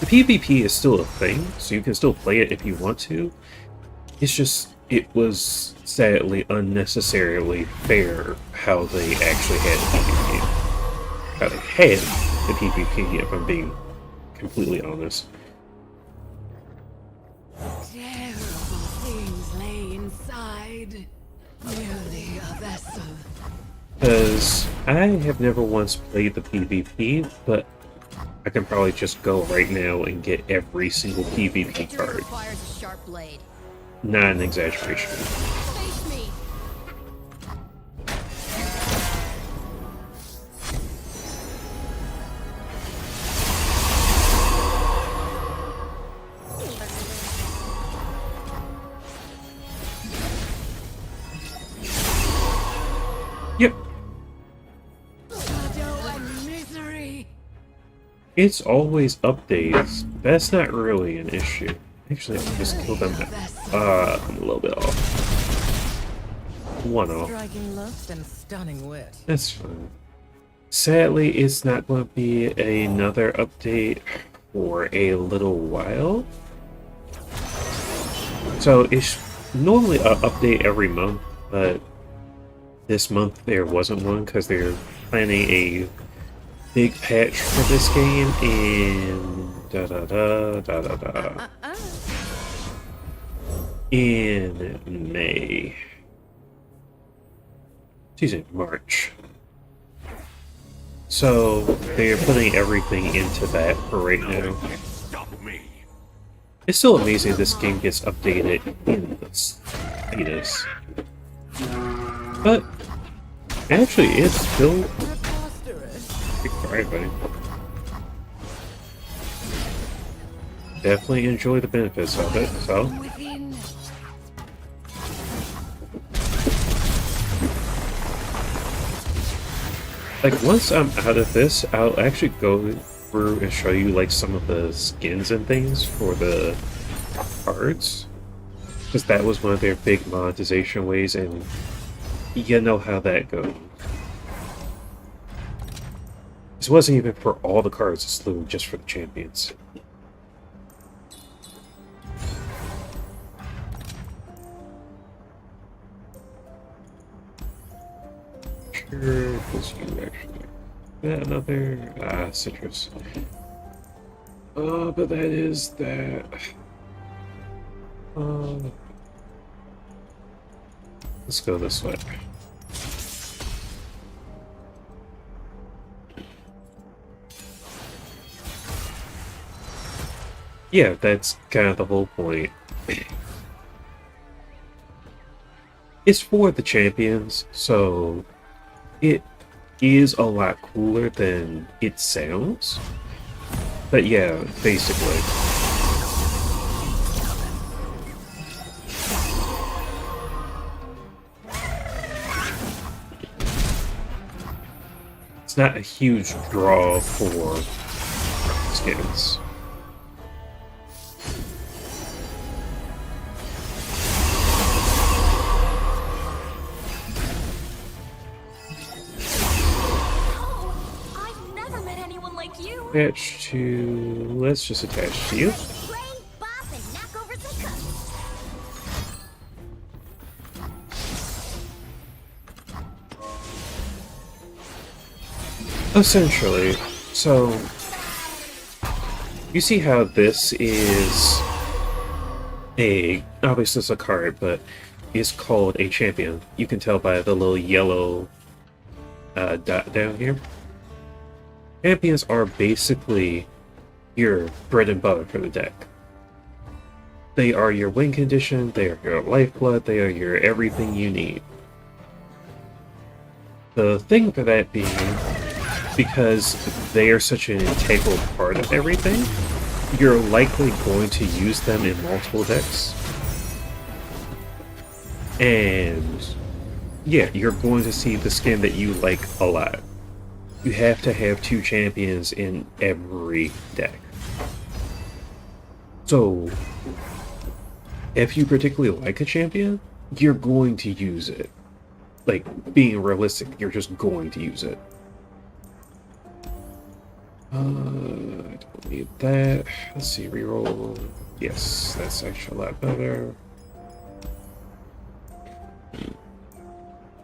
The PvP is still a thing, so you can still play it if you want to. It's just, it was sadly unnecessarily fair how they actually had the PvP. How they had the PvP, if I'm being completely honest. Terrible things lay inside. Merely a vessel. Because I have never once played the PvP, but I can probably just go right now and get every single PvP Victory card. requires a sharp blade. Not an exaggeration. Face me. Yep, Shadow and misery. it's always updates. That's not really an issue. Actually, I'll just kill them. I'm a little bit off. One off. Striking looks and stunning wit. That's fine. Sadly, it's not going to be another update for a little while. So it's normally an update every month, but this month there wasn't one because they're planning a big patch for this game in in May. Excuse me, March. So they're putting everything into that for right now. Stop me. It's still amazing this game gets updated in the status. But actually it's still exciting. Definitely enjoy the benefits of it, so Within. like once I'm out of this, I'll actually go through and show you like some of the skins and things for the cards. Because that was one of their big monetization ways, and you know how that goes. This wasn't even for all the cards, it's literally just for the champions. Sure, because you actually... Yeah, another... citrus. But that is that... let's go this way. Yeah, that's kind of the whole point. It's for the champions, so it is a lot cooler than it sounds. But yeah, basically. It's not a huge draw for skins. I've never met anyone like you. Attach to... let's just attach to you. Play, bop, and knock over some cups. Essentially, so you see how this is obviously it's a card, but it's called a champion. You can tell by the little yellow dot down here. Champions are basically your bread and butter for the deck. They are your win condition, they are your lifeblood, they are your everything you need. The thing for that being because they are such an integral part of everything, you're likely going to use them in multiple decks. And yeah, you're going to see the skin that you like a lot. You have to have 2 champions in every deck. So, if you particularly like a champion, you're going to use it. Like, being realistic, you're just going to use it. I don't need that. Let's see, reroll. Yes, that's actually a lot better.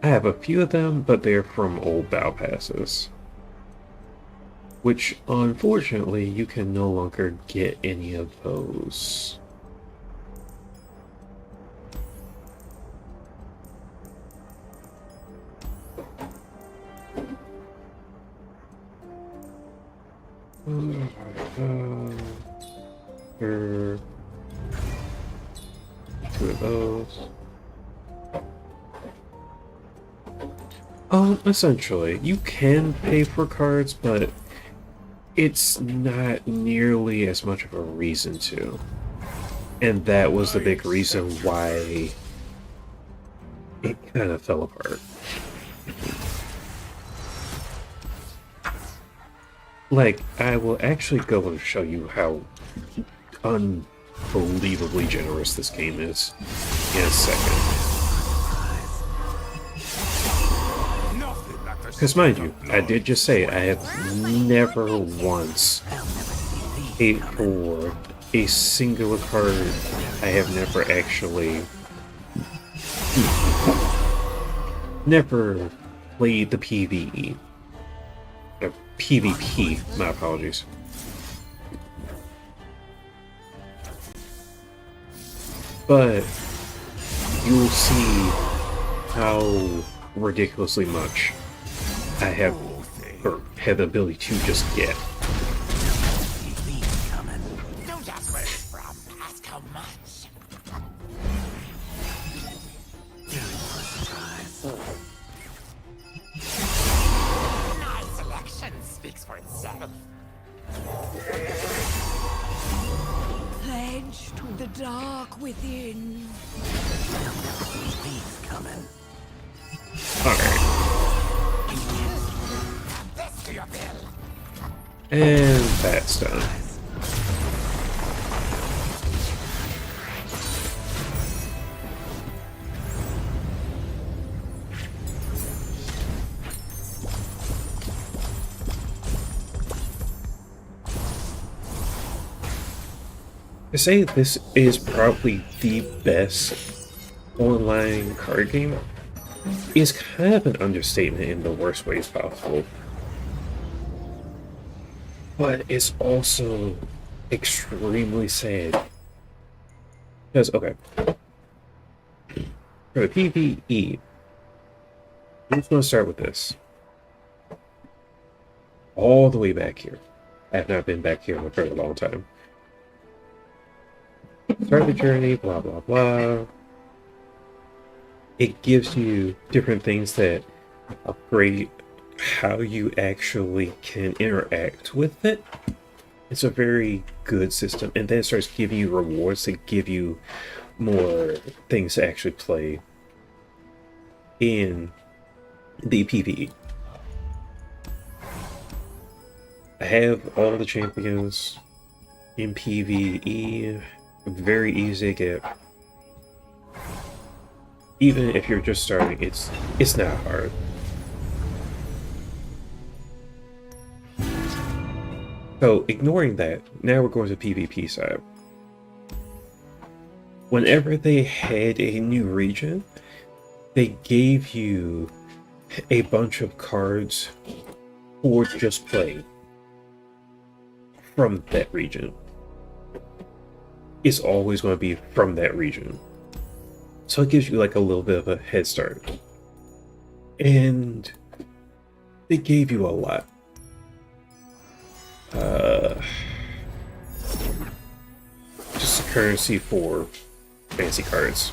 I have a few of them, but they're from old battle passes. Which, unfortunately, you can no longer get any of those. Here. 2 of those. Essentially, you can pay for cards, but it's not nearly as much of a reason to. And that was the big reason why it kind of fell apart. Like, I will actually go and show you how unbelievably generous this game is in a second. Because mind you, I did just say I have never once paid for a singular card. I have never actually never played the PvE. PvP, my apologies. But you'll see how ridiculously much I have, or have the ability to just get. Don't ask where it's from, ask how much. My selection speaks for itself. Pledge to the dark within. Alright. This to your bill. And that's done. To say this is probably the best online card game is kind of an understatement in the worst ways possible. But it's also extremely sad. Because, okay. For the PvE, I'm just going to start with this. All the way back here. I have not been back here in a very long time. Start the journey, blah, blah, blah. It gives you different things that upgrade how you actually can interact with it. It's a very good system, and then it starts giving you rewards that give you more things to actually play in the PvE. I have all the champions in PvE. Very easy to get. Even if you're just starting, it's not hard. So, ignoring that, now we're going to the PvP side. Whenever they had a new region, they gave you a bunch of cards for just playing from that region. It's always going to be from that region. So it gives you like a little bit of a head start. And they gave you a lot. Just a currency for fancy cards.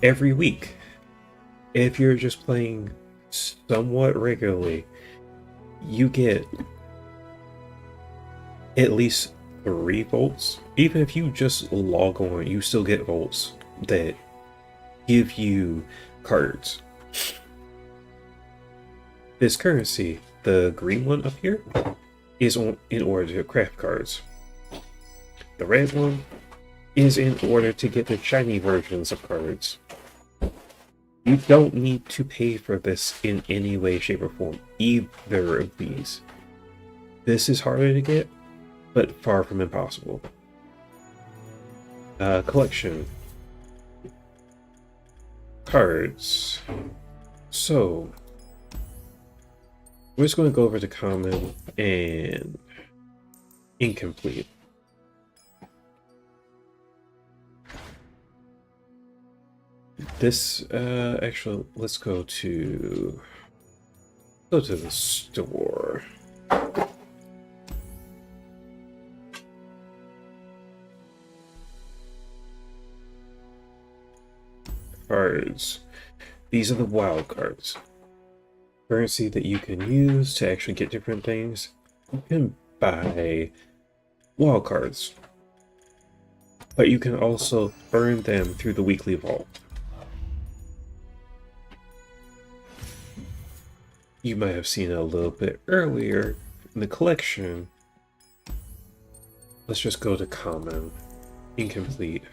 Every week, if you're just playing somewhat regularly, you get at least 3 volts. Even if you just log on, you still get volts that give you cards. This currency, the green one up here, is in order to craft cards. The red one is in order to get the shiny versions of cards. You don't need to pay for this in any way, shape, or form, either of these. This is harder to get, but far from impossible. Collection. Cards. So, we're just going to go over to common and incomplete. This, actually, let's go to the store. Cards. These are the wild cards. Currency that you can use to actually get different things. You can buy wild cards, but you can also earn them through the weekly vault. You might have seen it a little bit earlier in the collection. Let's just go to common, incomplete.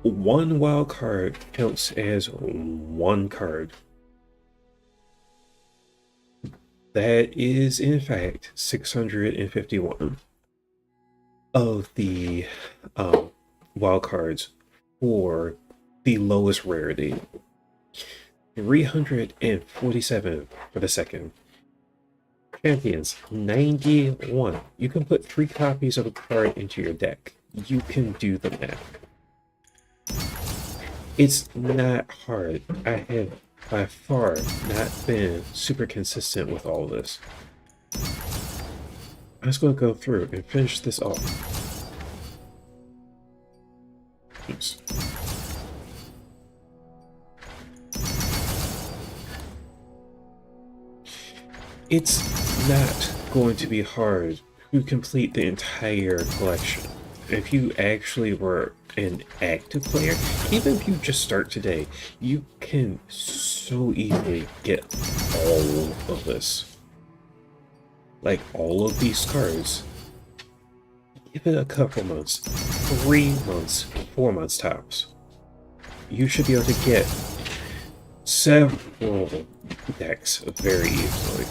1 wild card counts as 1 card. That is, in fact, 651 of the wild cards for the lowest rarity. 347 for the second. Champions, 91. You can put 3 copies of a card into your deck. You can do the math. It's not hard. I have by far not been super consistent with all this. I'm just going to go through and finish this off. Oops. It's not going to be hard to complete the entire collection. If you actually were an active player, even if you just start today, you can so easily get all of this. Like all of these cards. Give it a couple months, 3 months, 4 months tops. You should be able to get several decks very easily.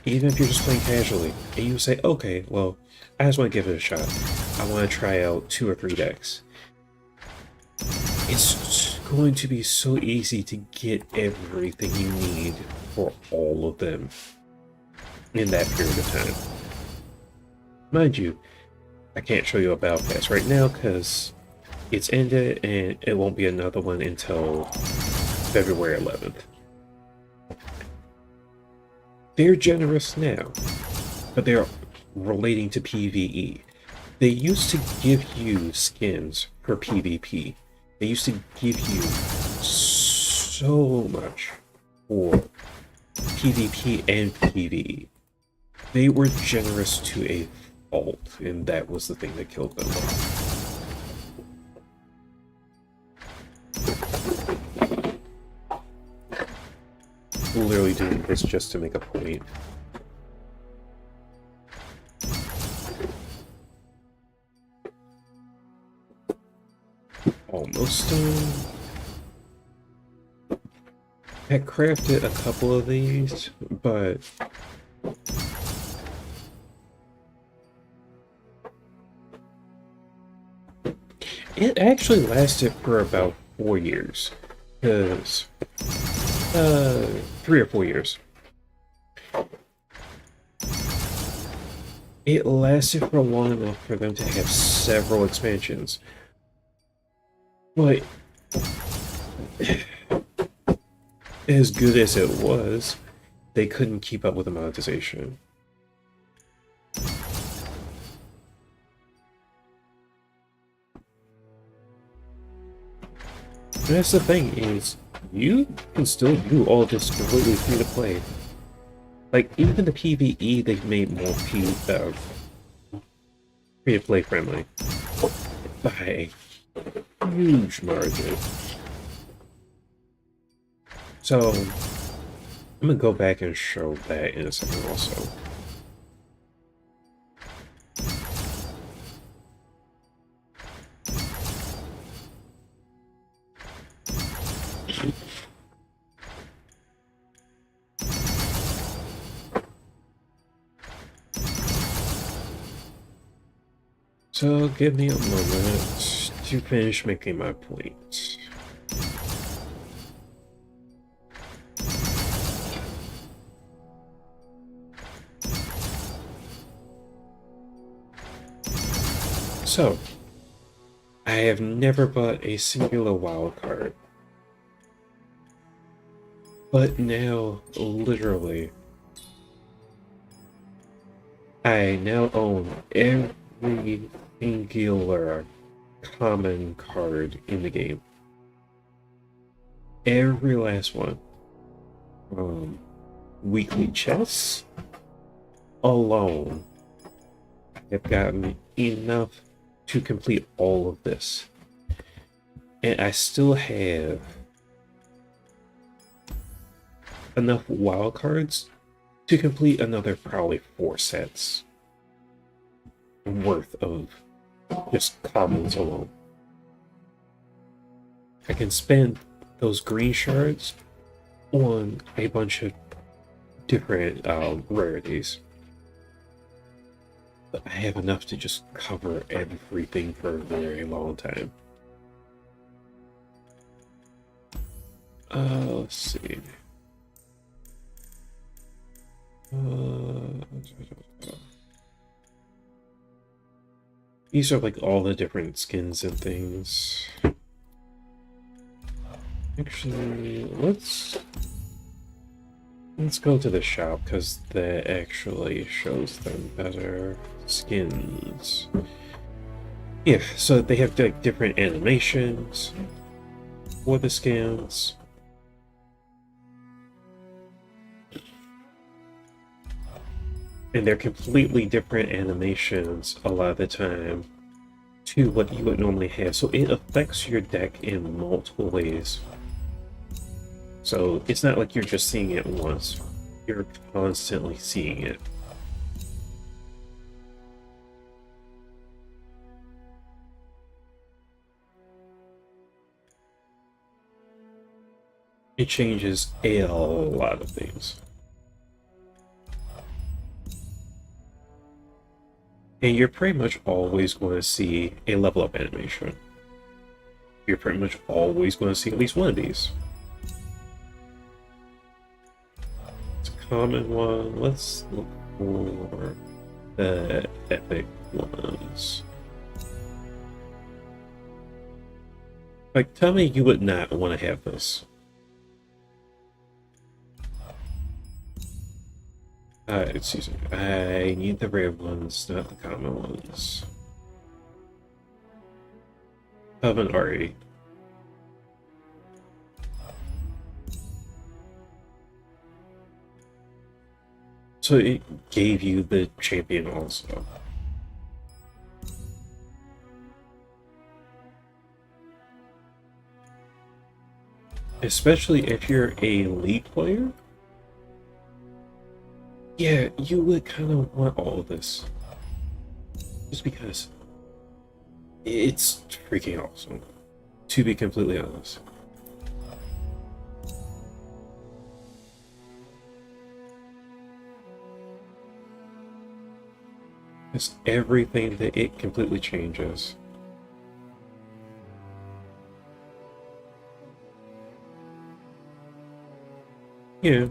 Even if you're just playing casually, and you say, okay, well, I just want to give it a shot. I want to try out 2 or 3 decks. It's going to be so easy to get everything you need for all of them in that period of time. Mind you, I can't show you a battle pass right now because it's ended and it won't be another one until February 11th. They're generous now, but they're relating to PvE. They used to give you skins for PvP. They used to give you so much for PvP and PvE. They were generous to a fault, and that was the thing that killed them off. Literally doing this just to make a point. Almost done. I crafted a couple of these, but it actually lasted for about 4 years. Because 3 or 4 years. It lasted for long enough for them to have several expansions. But as good as it was, they couldn't keep up with the monetization. And that's the thing is, you can still do all of this completely free to play. Like, even the PvE, they've made more free to play friendly. By a huge margin. So, I'm gonna go back and show that in a second also. So give me a moment to finish making my point. So, I have never bought a singular wild card. But now, literally, I now own every singular common card in the game. Every last one. Weekly chess alone have gotten enough to complete all of this. And I still have enough wildcards to complete another probably 4 sets worth of just commons alone. I can spend those green shards on a bunch of different rarities. But I have enough to just cover everything for a very long time. Let's see. These are like all the different skins and things. Actually, let's go to the shop because that actually shows them better. Skins. Yeah, so they have like different animations for the skins. And they're completely different animations a lot of the time to what you would normally have. So it affects your deck in multiple ways. So it's not like you're just seeing it once. You're constantly seeing it. It changes a lot of things. And you're pretty much always going to see a level up animation. You're pretty much always going to see at least one of these. It's a common one. Let's look for the epic ones. Like, tell me you would not want to have this. Excuse me. I need the rare ones, not the common ones. Coven Ari. So it gave you the champion also. Especially if you're a league player. Yeah, you would kind of want all of this. Just because it's freaking awesome, to be completely honest. It's everything that it completely changes. Yeah.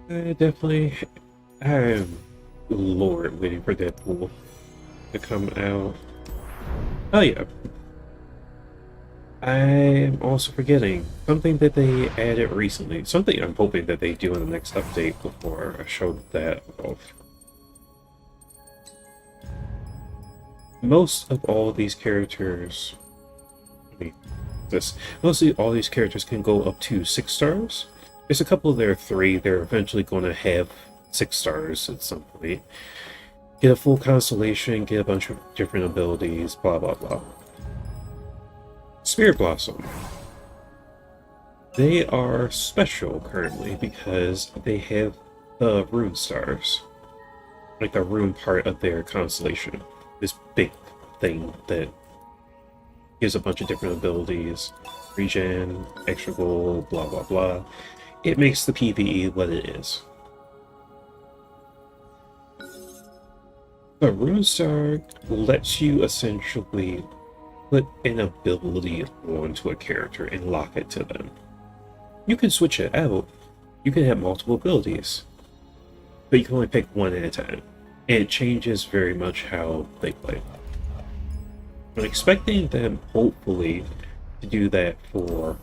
Definitely. I'm Lord waiting for Deadpool to come out. Oh yeah. I'm also forgetting something that they added recently. Something I'm hoping that they do in the next update before I show that off. Most of all of these characters, let me this. Mostly all these characters can go up to 6 stars. There's a couple there 3. They're eventually going to have 6 stars at some point. Get a full constellation, get a bunch of different abilities, blah blah blah. Spirit Blossom. They are special currently because they have the rune stars. Like the rune part of their constellation. This big thing that gives a bunch of different abilities. Regen, extra gold, blah blah blah. It makes the PvE what it is. The rune star lets you essentially put an ability onto a character and lock it to them. You can switch it out. You can have multiple abilities. But you can only pick one at a time. And it changes very much how they play. I'm expecting them, hopefully, to do that for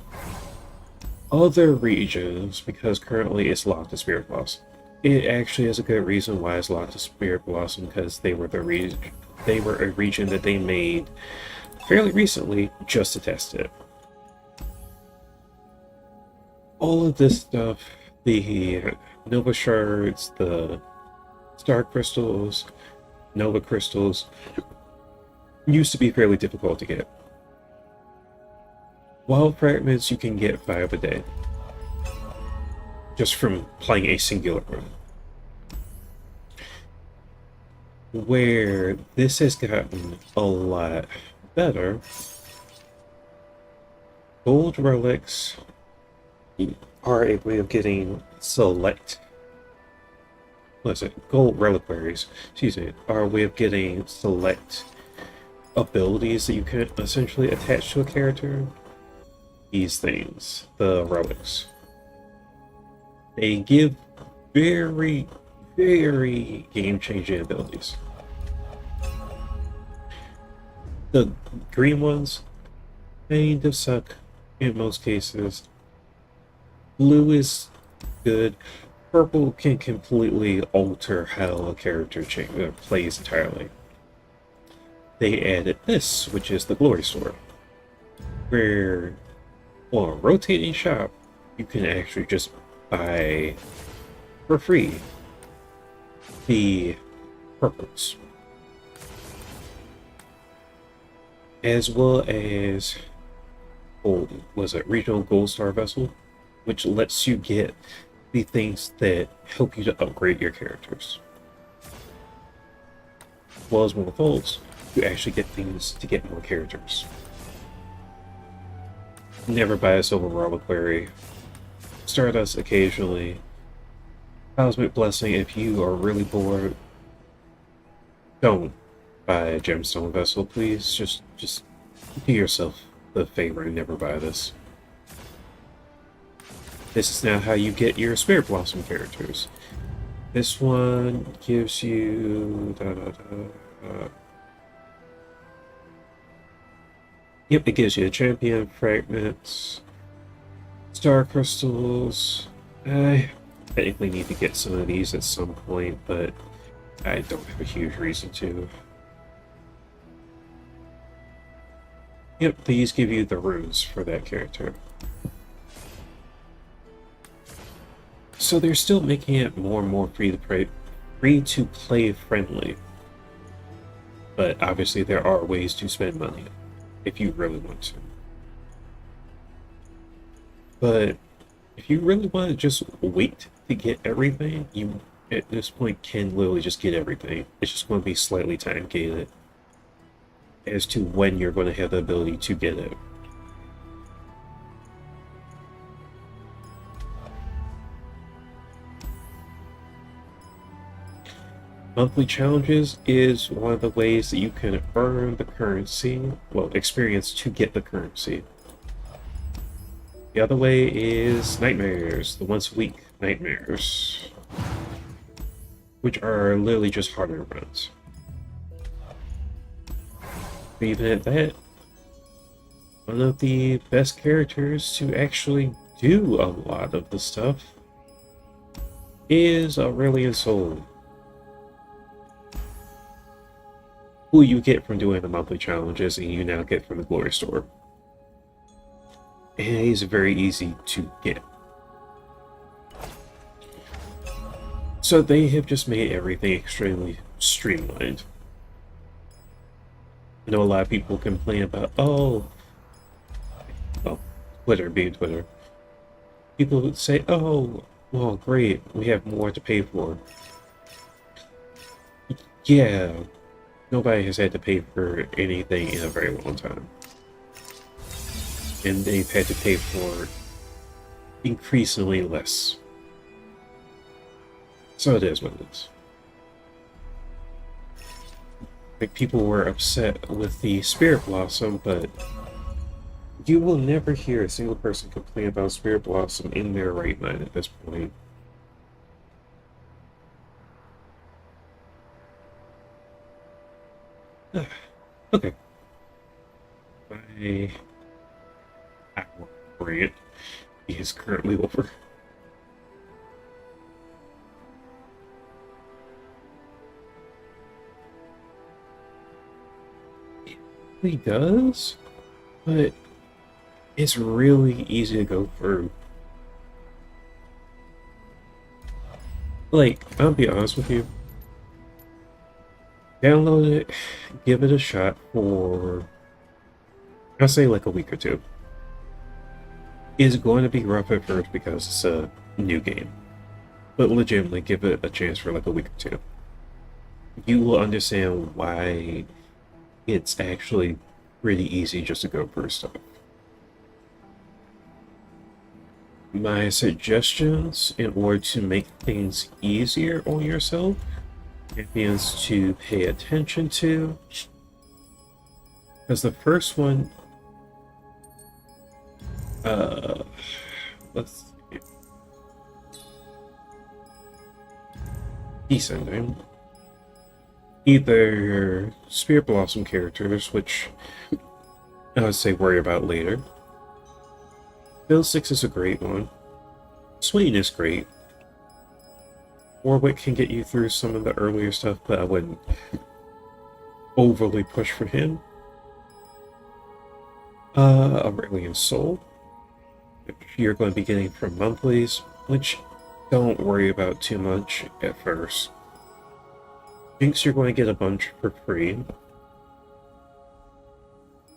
other regions, because currently it's locked to Spirit Blossom. It actually has a good reason why it's locked to Spirit Blossom, because they were a region that they made fairly recently just to test it. All of this stuff, the Nova Shards, the Star Crystals, Nova Crystals, used to be fairly difficult to get. Wild Fragments you can get 5 a day, just from playing a singular run. Where this has gotten a lot better, gold relics are a way of getting select, gold reliquaries, excuse me, are a way of getting select abilities that you can essentially attach to a character. These things, the relics, they give very, very game-changing abilities. The green ones kind of suck in most cases. Blue is good. Purple can completely alter how a character plays entirely. They added this, which is the Glory Sword, where on a rotating shop you can actually just buy for free the purples, as well as regional gold star vessel, which lets you get the things that help you to upgrade your characters. As well as more vaults, you actually get things to get more characters. Never buy a silver reliquary. Stardust occasionally. Cosmic Blessing if you are really bored. Don't buy a gemstone vessel, please. Just do yourself the favor and never buy this. This is now how you get your Spirit Blossom characters. This one gives you yep, it gives you a champion fragments, star crystals. I technically need to get some of these at some point, but I don't have a huge reason to. Yep, these give you the runes for that character. So they're still making it more and more free to play friendly. But obviously there are ways to spend money if you really want to. But if you really want to just wait to get everything, you at this point can literally just get everything. It's just going to be slightly time gated as to when you're going to have the ability to get it. Monthly challenges is one of the ways that you can earn the currency, well, experience to get the currency. The other way is nightmares, the once a week nightmares, which are literally just harder runs. But even at that, one of the best characters to actually do a lot of the stuff is Aurelion Sol, who you get from doing the monthly challenges and you now get from the Glory Store. and he's very easy to get. So they have just made everything extremely streamlined. I know a lot of people complain about, oh, well, Twitter being Twitter. People would say, oh, well, great, we have more to pay for. Yeah, nobody has had to pay for anything in a very long time. And they've had to pay for increasingly less. So it is what it is. Like, people were upset with the Spirit Blossom, but you will never hear a single person complain about Spirit Blossom in their right mind at this point. Okay. My hour rant is currently over. It really does, but it's really easy to go through. Like, I'll be honest with you. Download it, give it a shot for, I'll say like a week or two. It's going to be rough at first because it's a new game. But legitimately, give it a chance for like a week or two. You will understand why it's actually pretty easy just to go through stuff. My suggestions in order to make things easier on yourself, champions to pay attention to, because the first one, let's see, descending, either Spirit Blossom characters, which I would say worry about later. Bill 6 is a great one. Swain is great. Warwick can get you through some of the earlier stuff, but I wouldn't overly push for him. Aurelian Soul, which you're going to be getting from monthlies, which don't worry about too much at first. Jinx, you're going to get a bunch for free.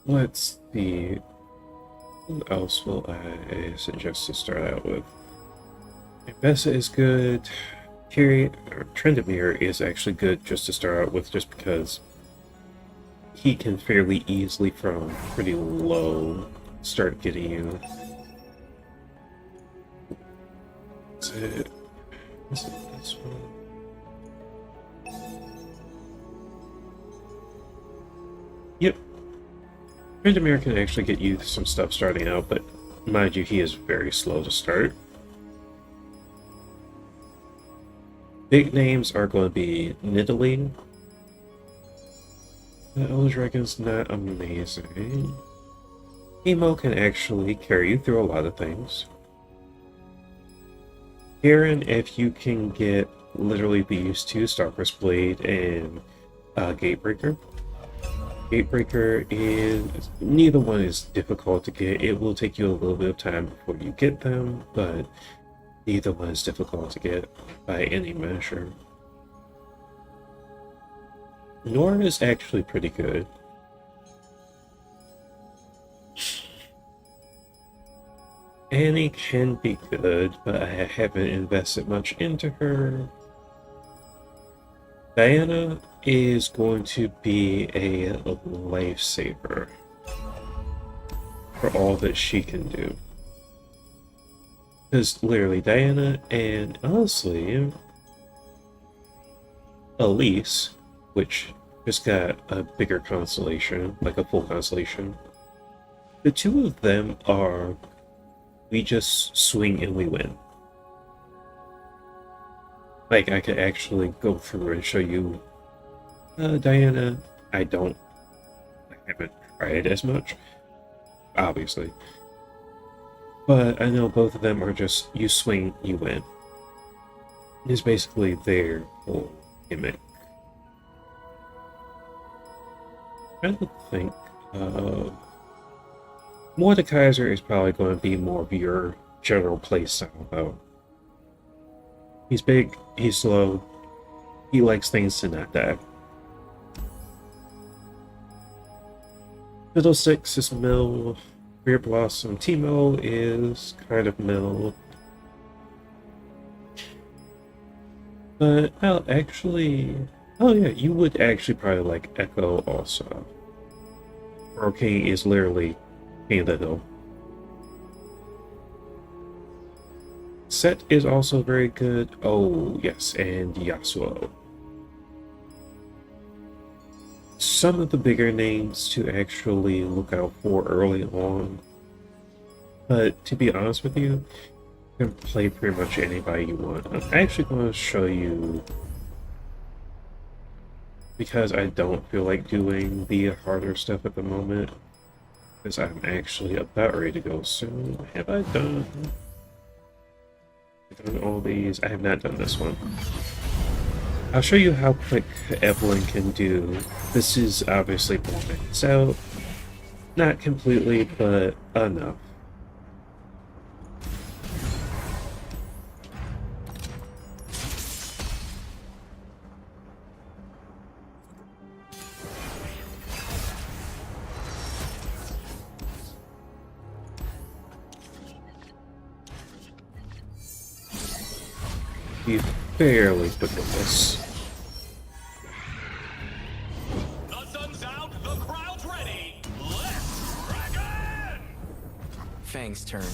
Let's see. Who else will I suggest to start out with? Ambessa is good. Trendemir is actually good just to start out with, just because he can fairly easily from pretty low start getting you. Is it this one? Yep. Trendemir can actually get you some stuff starting out, but mind you, he is very slow to start. Big names are going to be Nidalee. The Elder Dragon's not amazing. Emo can actually carry you through a lot of things. Garen, if you can get literally these two, Stalker's Blade and Gatebreaker. Gatebreaker is, neither one is difficult to get. It will take you a little bit of time before you get them, but neither one is difficult to get by any measure. Nora is actually pretty good. Annie can be good, but I haven't invested much into her. Diana is going to be a lifesaver for all that she can do. Because literally, Diana and honestly, Elise, which just got a bigger constellation, like a full constellation, the two of them are, we just swing and we win. Like, I could actually go through and show you Diana. I haven't tried as much, obviously. But I know both of them are just, you swing, you win. It's basically their whole gimmick. I'm trying to think of Mordekaiser is probably going to be more of your general playstyle, though. He's big, he's slow, he likes things to not die. Fiddlesticks is mill, Rear Blossom Teemo is kind of mill. But I'll actually... Oh yeah, you would actually probably like Echo also. King is literally King of the Hill. Set is also very good. Oh yes, and Yasuo. Some of the bigger names to actually look out for early on. But to be honest with you, you can play pretty much anybody you want. I'm actually going to show you, because I don't feel like doing the harder stuff at the moment, because I'm actually about ready to go soon. Have I done all these? I have not done this one. I'll show you how quick Evelyn can do. This is obviously 4 minutes out. Not completely, but enough. Be fairly quick at this. The sun's out, the crowd's ready. Let's dragon! Fang's turn.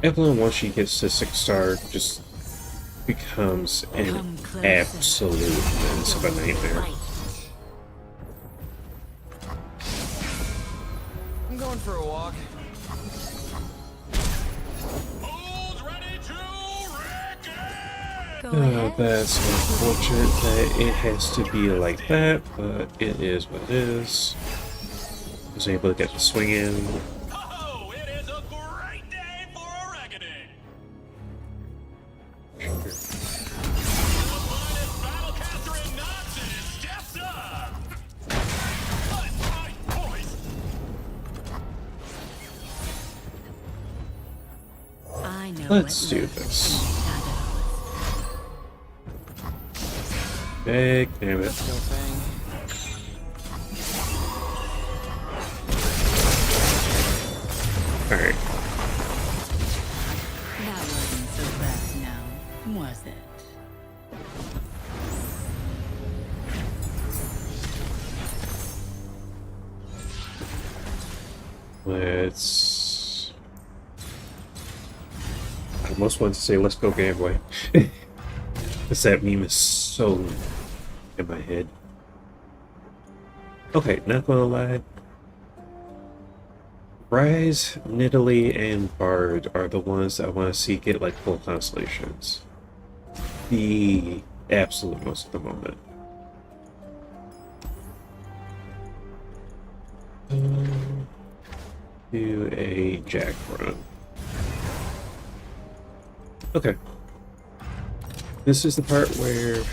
Evelyn, once she gets to 6-star, just becomes an Come closer. absolute menace of a nightmare. I'm going for a walk. Who's ready to reckon? Go ahead. That's unfortunate that it has to be like that, but it is what it is. I was able to get the swing in. Oh, it is a great day for a reckoning. The finest battlecaster in Nazis steps up. Let my voice. I know Let's what do lurks this. in the shadows. Heck, damn it. Go Fang. Alright. That wasn't so bad now, was it? Let's... I almost wanted to say, let's go Game Boy. Because that meme is so in my head. Okay, not gonna lie. Rise, Nidalee, and Bard are the ones that I want to see get like full constellations. The absolute most at the moment. Do a Jack run. Okay. This is the part where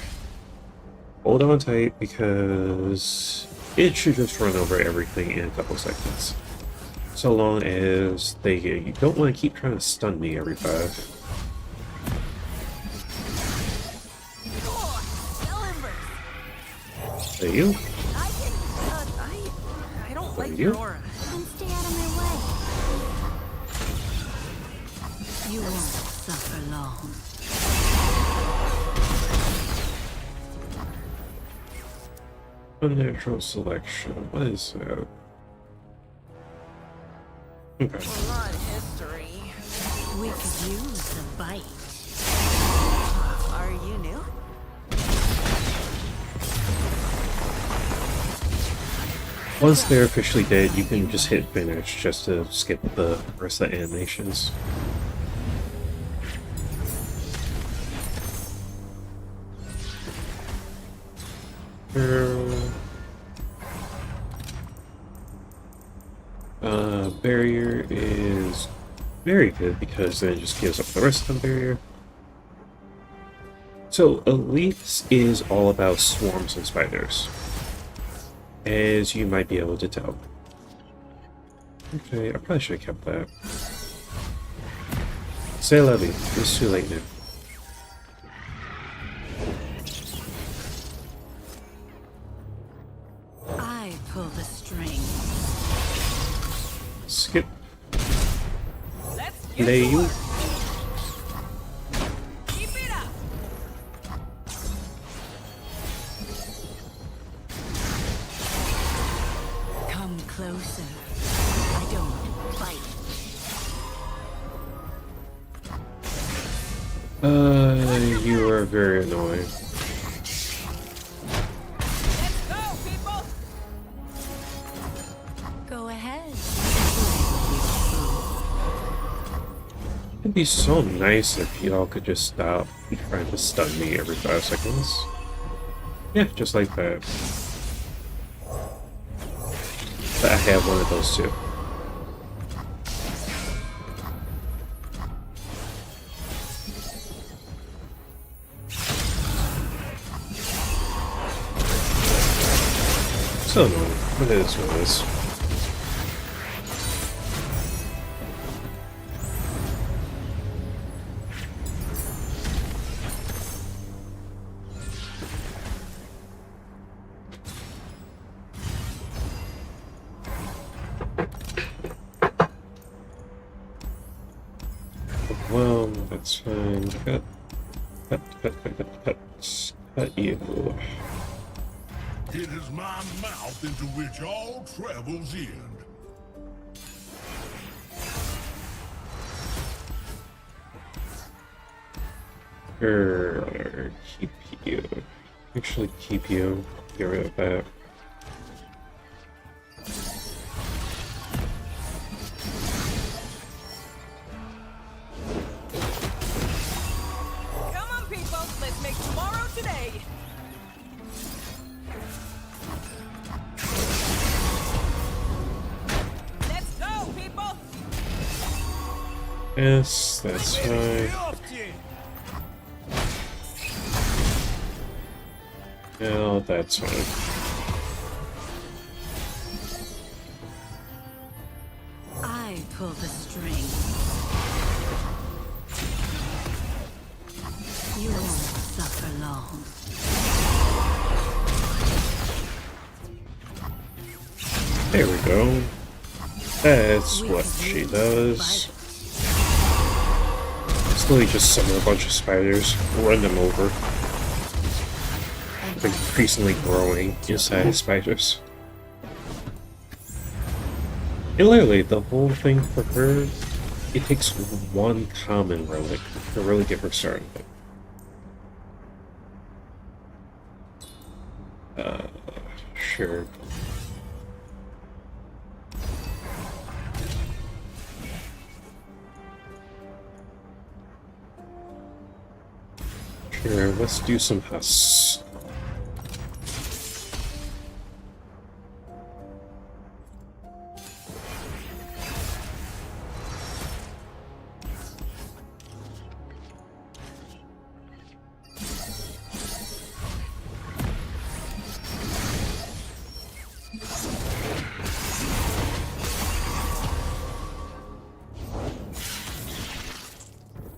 hold on tight because it should just run over everything in a couple seconds. So long as you don't want to keep trying to stun me every 5. There you. I don't There like you. your aura. Then stay out of my way. You won't suffer long. Unnatural selection. What is that? Okay. Not history. We could use a bite. Are you new? Once they're officially dead, you can just hit finish just to skip the rest of the animations. Barrier is very good because then it just gives up the rest of the barrier. So Elite is all about swarms and spiders, as you might be able to tell. Okay, I probably should have kept that. Say Levy, it's too late now. I pull the string. Skip. Let's get Play to you. work. Keep it up. Come closer. I don't bite. You are very annoying. Let's go, people. Go ahead. It'd be so nice if y'all could just stop trying to stun me every 5 seconds. Yeah, just like that. But I have one of those too. So annoying, but it is what it is. Well, that's fine. Cut you. It is my mouth into which all travels end. Keep you. Actually, keep you. Get rid of that. Come on, people. Let's make tomorrow today. Let's go, people. Yes, that's fine. No, that's fine. I pull the string. You won't suffer long. There we go. That's what she does. Slowly just summon a bunch of spiders, run them over. Increasingly growing inside spiders. And literally, the whole thing for her, it takes one common relic to really get her started. Sure. Sure, let's do some husks.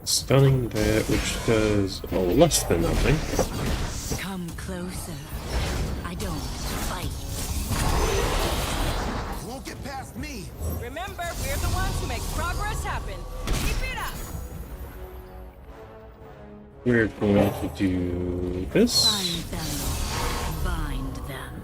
Stunning that, which does less than nothing. Come closer. I don't bite. Won't get past me. Remember, we're the ones who make progress happen. Keep it up. We're going to do this. Find them. Bind them.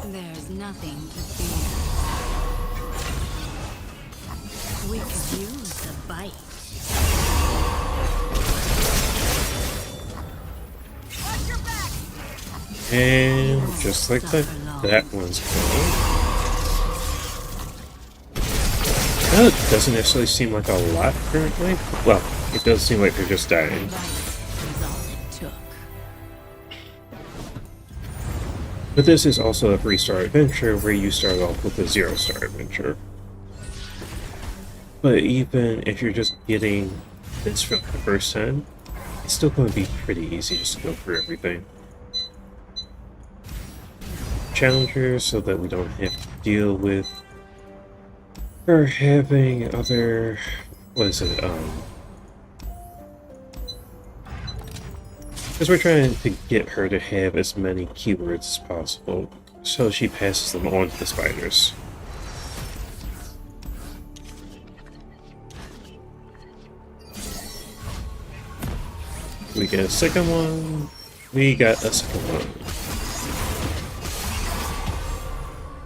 There's nothing to fear. We could use a bite. Watch your back. And just like that, that one's gone. That doesn't necessarily seem like a lot currently. Well, it does seem like they're just dying. Bite was all it took. But this is also a 3-star adventure where you start off with a 0-star adventure. But even if you're just getting this for the first time, it's still going to be pretty easy just to go through everything. Challengers so that we don't have to deal with her having other, what is it, because we're trying to get her to have as many keywords as possible, so she passes them on to the spiders. We get a second one. We got a second one.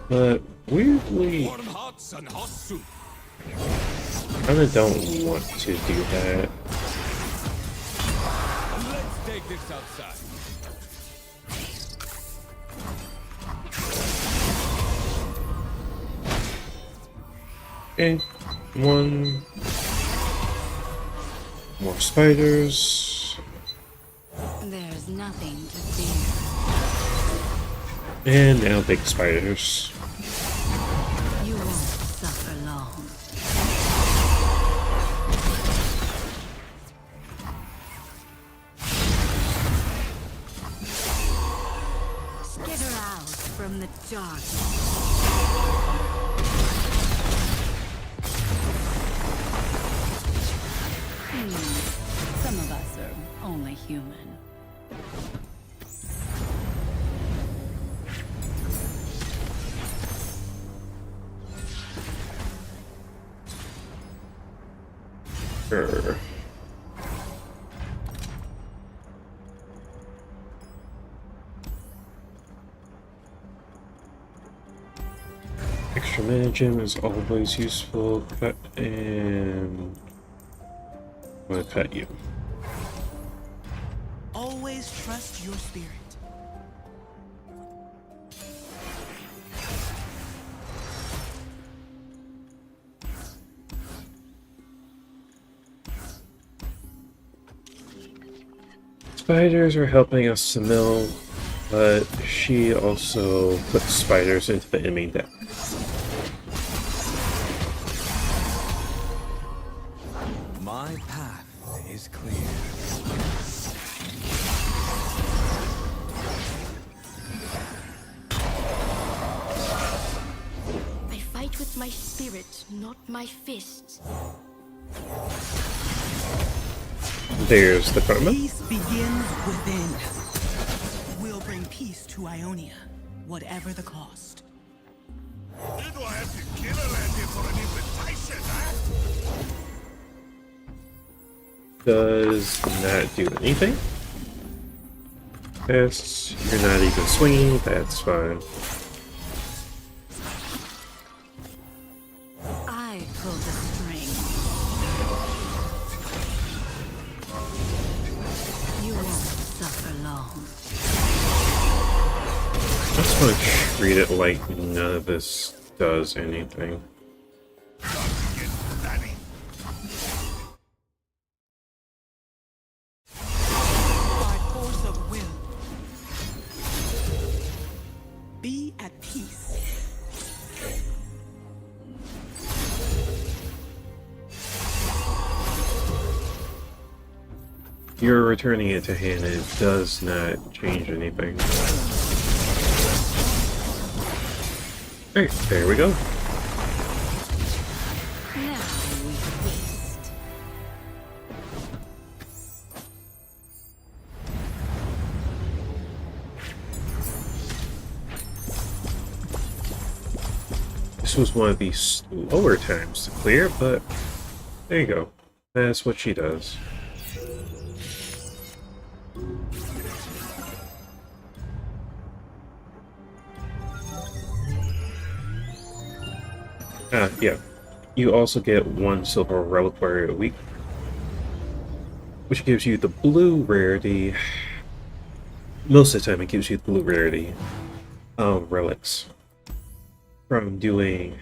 But weirdly, Warm hearts and hot soup. kinda don't want to do that. Let's take this outside. Okay, one. More spiders. There's nothing to fear. And now big spiders. You won't suffer long. Skitter out from the darkness. Some of us are only human. Sure. Extra mana gem is always useful. Cut and I'm gonna cut you. Always trust your spirit. Spiders are helping us to mill, but she also puts spiders into the enemy deck. My path is clear. I fight with my spirit, not my fists. There's the karma. Peace begins within. We'll bring peace to Ionia, whatever the cost. You don't have to kill a lady for an invitation, huh? Does not do anything. Yes, you're not even swinging, that's fine. I pulled the string. You won't suffer long. I just want to treat it like none of this does anything. By force of will. Be at peace. You're returning it to hand, it does not change anything. Alright, there we go. Now we feast. This was one of the slower times to clear, but there you go. That's what she does. Yeah. You also get one silver reliquary a week, which gives you the blue rarity. Most of the time, it gives you the blue rarity relics from doing,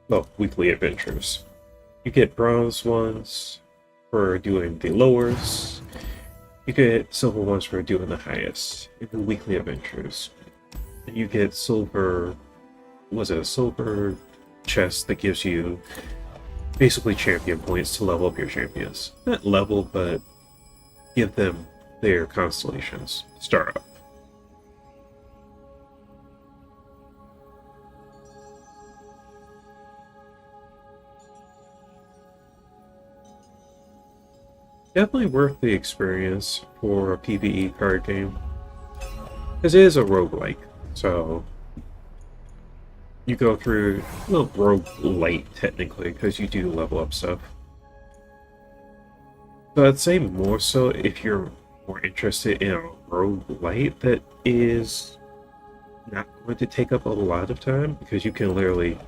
well, weekly adventures. You get bronze ones for doing the lowers. You get silver ones for doing the highest in the weekly adventures. And you get silver, was it a silver chest that gives you basically champion points to level up your champions. Not level, but give them their constellations to start up. Definitely worth the experience for a PvE card game. Because it is a roguelike, so you go through, well, roguelite technically, because you do level up stuff. But I'd say more so if you're more interested in a roguelite that is not going to take up a lot of time, because you can literally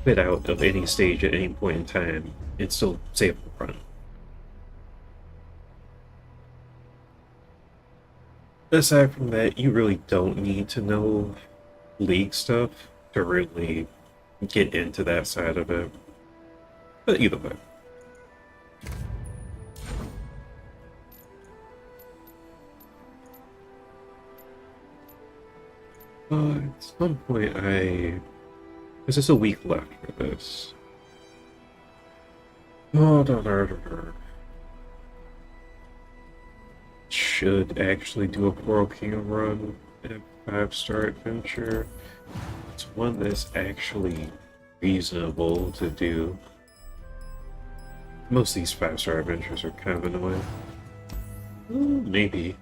quit out of any stage at any point in time and still save the run. Aside from that, you really don't need to know League stuff to really get into that side of it. But either way. At some point There's just a week left for this. Oh, should actually do a Coral Kingdom run at 5-star adventure. It's one that's actually reasonable to do. Most of these 5-star adventures are kind of annoying. Maybe.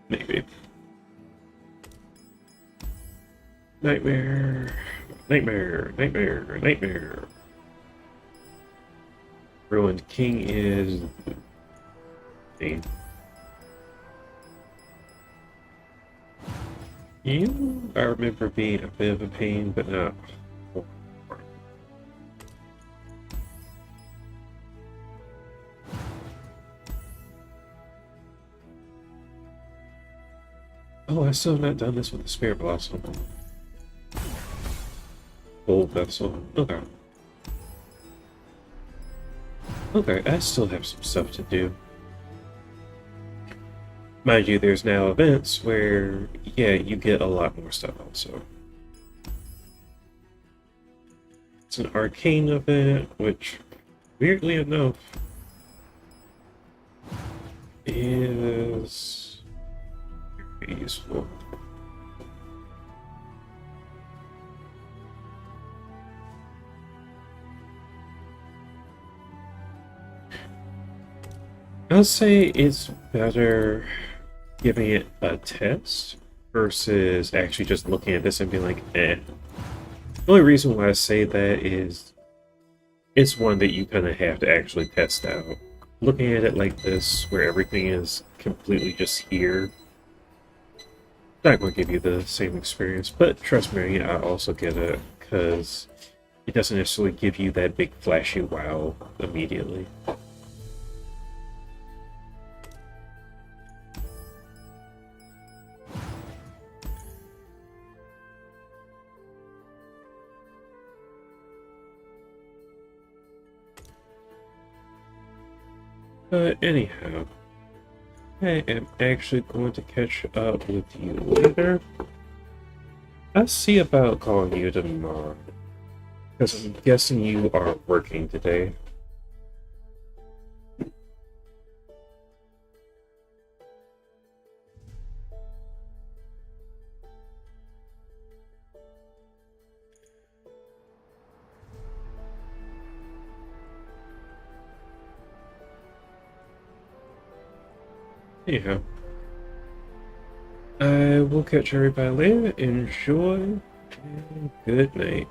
Maybe. Nightmare. Nightmare. Nightmare. Nightmare. Ruined King is... pain. I remember being a bit of a pain, but not... Oh, I still have not done this with the Spirit Blossom. Gold Vessel. Okay. Okay, I still have some stuff to do. Mind you, there's now events where, yeah, you get a lot more stuff also. It's an arcane event, which, weirdly enough, is very useful. I'll say it's better giving it a test versus actually just looking at this and being like, eh. The only reason why I say that is it's one that you kind of have to actually test out. Looking at it like this, where everything is completely just here, not going to give you the same experience, but trust me, I also get it, because it doesn't necessarily give you that big flashy wow immediately. But anyhow, I am actually going to catch up with you later. I'll see about calling you tomorrow, because I'm guessing you are working today. Anyhow, I will catch everybody later. Enjoy, and good night.